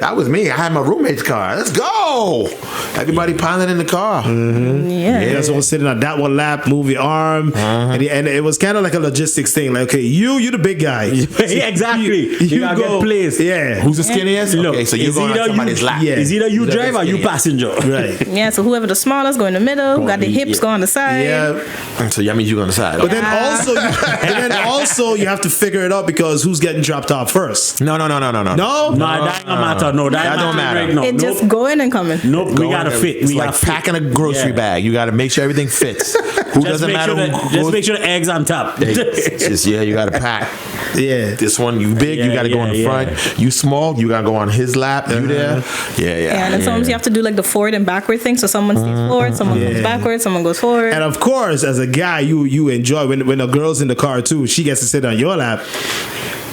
Speaker 6: That was me. I had my roommate's car. Let's go. Everybody piling in the car.
Speaker 1: Yeah, so I was sitting on that one lap, move your arm, and it was kind of like a logistics thing. Like, okay, you the big guy.
Speaker 2: Exactly. You gotta
Speaker 1: go.
Speaker 2: get placed.
Speaker 1: Yeah.
Speaker 6: Who's the skinniest?
Speaker 2: Look,
Speaker 6: Okay, so you're going on somebody's lap.
Speaker 1: Yeah.
Speaker 2: It's either you
Speaker 1: Exactly.
Speaker 2: driver, you passenger.
Speaker 1: Right.
Speaker 3: Yeah, so whoever the smallest go in the middle, who got the hips go on the side.
Speaker 1: Yeah.
Speaker 6: So that means you go on the side.
Speaker 1: But then also you have to figure it out because who's getting dropped off first?
Speaker 6: No.
Speaker 1: No?
Speaker 2: No, that don't matter. No, that
Speaker 6: don't matter.
Speaker 2: Right now.
Speaker 3: It just going and coming.
Speaker 2: Nope, we gotta fit.
Speaker 6: It's
Speaker 2: We
Speaker 6: like
Speaker 2: gotta fit.
Speaker 6: packing a grocery bag. You got to make sure everything fits. Who doesn't matter?
Speaker 2: Just make sure the eggs on top.
Speaker 6: It's just, you got to pack.
Speaker 1: Yeah.
Speaker 6: This one, you big, you got to go in the front. You small, you got to go on his lap. You there?
Speaker 3: Yeah, and then sometimes you have to do like the forward and backward thing. So someone stays forward, someone goes backward, someone goes forward.
Speaker 1: And of course, as a guy, you enjoy when a girl's in the car too. She gets to sit on your lap.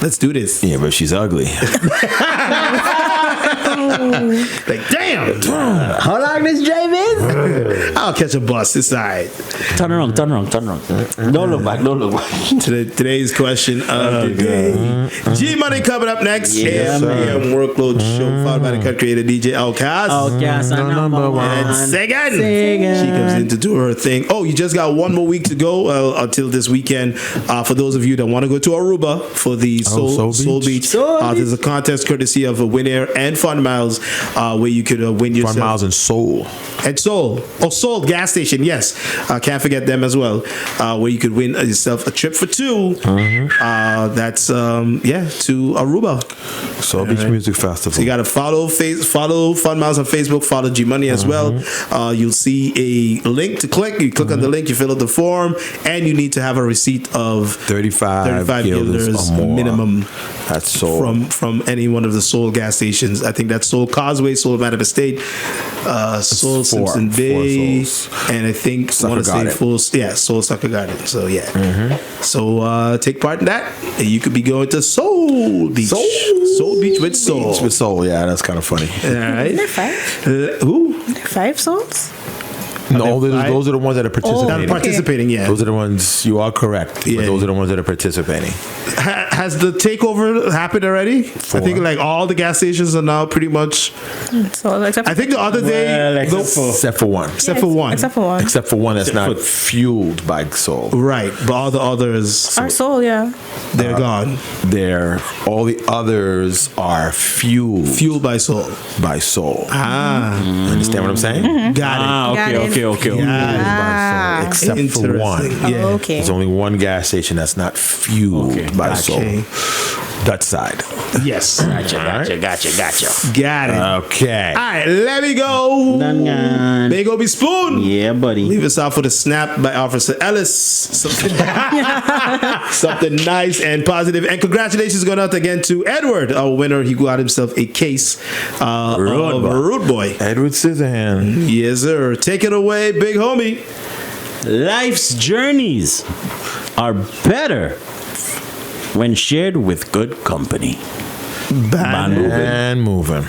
Speaker 1: Let's do this.
Speaker 6: Yeah, but she's ugly.
Speaker 1: Like, damn.
Speaker 2: How long this drive is?
Speaker 1: I'll catch a bus. It's all right.
Speaker 2: Turn around. Don't look back.
Speaker 1: Today's question of the day. G-Money coming up next.
Speaker 2: Yeah,
Speaker 1: AM Workload Show, followed by the country creator DJ Outcast.
Speaker 2: Outcast number one.
Speaker 1: And Sagan. She comes in to do her thing. Oh, you just got one more week to go until this weekend. For those of you that want to go to Aruba for the Soul Beach. There's a contest courtesy of a Win Air and Fun Miles where you could win yourself.
Speaker 6: Fun Miles and Soul.
Speaker 1: And Soul. Oh, Soul gas station. Yes. Can't forget them as well. Where you could win yourself a trip for two. That's, to Aruba.
Speaker 6: Soul Beach Music Festival.
Speaker 1: So you got to follow Fun Miles on Facebook, follow G-Money as well. You'll see a link to click. You click on the link, you fill out the form, and you need to have a receipt of
Speaker 6: 35 guilders or more.
Speaker 1: Minimum.
Speaker 6: That's Soul.
Speaker 1: From any one of the Soul gas stations. I think that's Soul Causeway, Soul Madison State, Soul Simpson Bay, and I think I want to say Soul Sucker Garden. So so take part in that, and you could be going to Soul Beach. Soul Beach with Soul.
Speaker 6: Beach with Soul. Yeah, that's kind of funny.
Speaker 1: All right.
Speaker 3: Isn't there 5?
Speaker 1: Who?
Speaker 3: 5 souls?
Speaker 6: No, those are the ones that are participating.
Speaker 1: Participating, yeah.
Speaker 6: Those are the ones, you are correct.
Speaker 1: Yeah.
Speaker 6: But those are the ones that are participating.
Speaker 1: Has the takeover happened already? I think like all the gas stations are now pretty much.
Speaker 3: So
Speaker 1: I think the other day,
Speaker 6: Except for one.
Speaker 1: Except for one
Speaker 6: that's not fueled by Soul.
Speaker 1: Right, but all the others
Speaker 3: Our soul, yeah.
Speaker 1: they're gone.
Speaker 6: All the others are fueled
Speaker 1: by Soul.
Speaker 6: By Soul. Understand what I'm saying?
Speaker 1: Got it.
Speaker 2: Okay.
Speaker 6: Except for one.
Speaker 1: Yeah.
Speaker 3: Okay.
Speaker 6: There's only one gas station that's not fueled by Soul. Dutch side.
Speaker 1: Yes.
Speaker 2: Gotcha.
Speaker 1: Got it.
Speaker 6: Okay.
Speaker 1: All right, let me go. Big Obi Spoon.
Speaker 2: Yeah, buddy.
Speaker 1: Leave us off with a snap by Officer Ellis. Something nice and positive. And congratulations going out again to Edward, our winner. He got himself a case of Rude Boy.
Speaker 6: Edward Scissorhand.
Speaker 1: Yes, sir. Take it away, big homie.
Speaker 2: Life's journeys are better when shared with good company.
Speaker 1: Band
Speaker 6: And moving.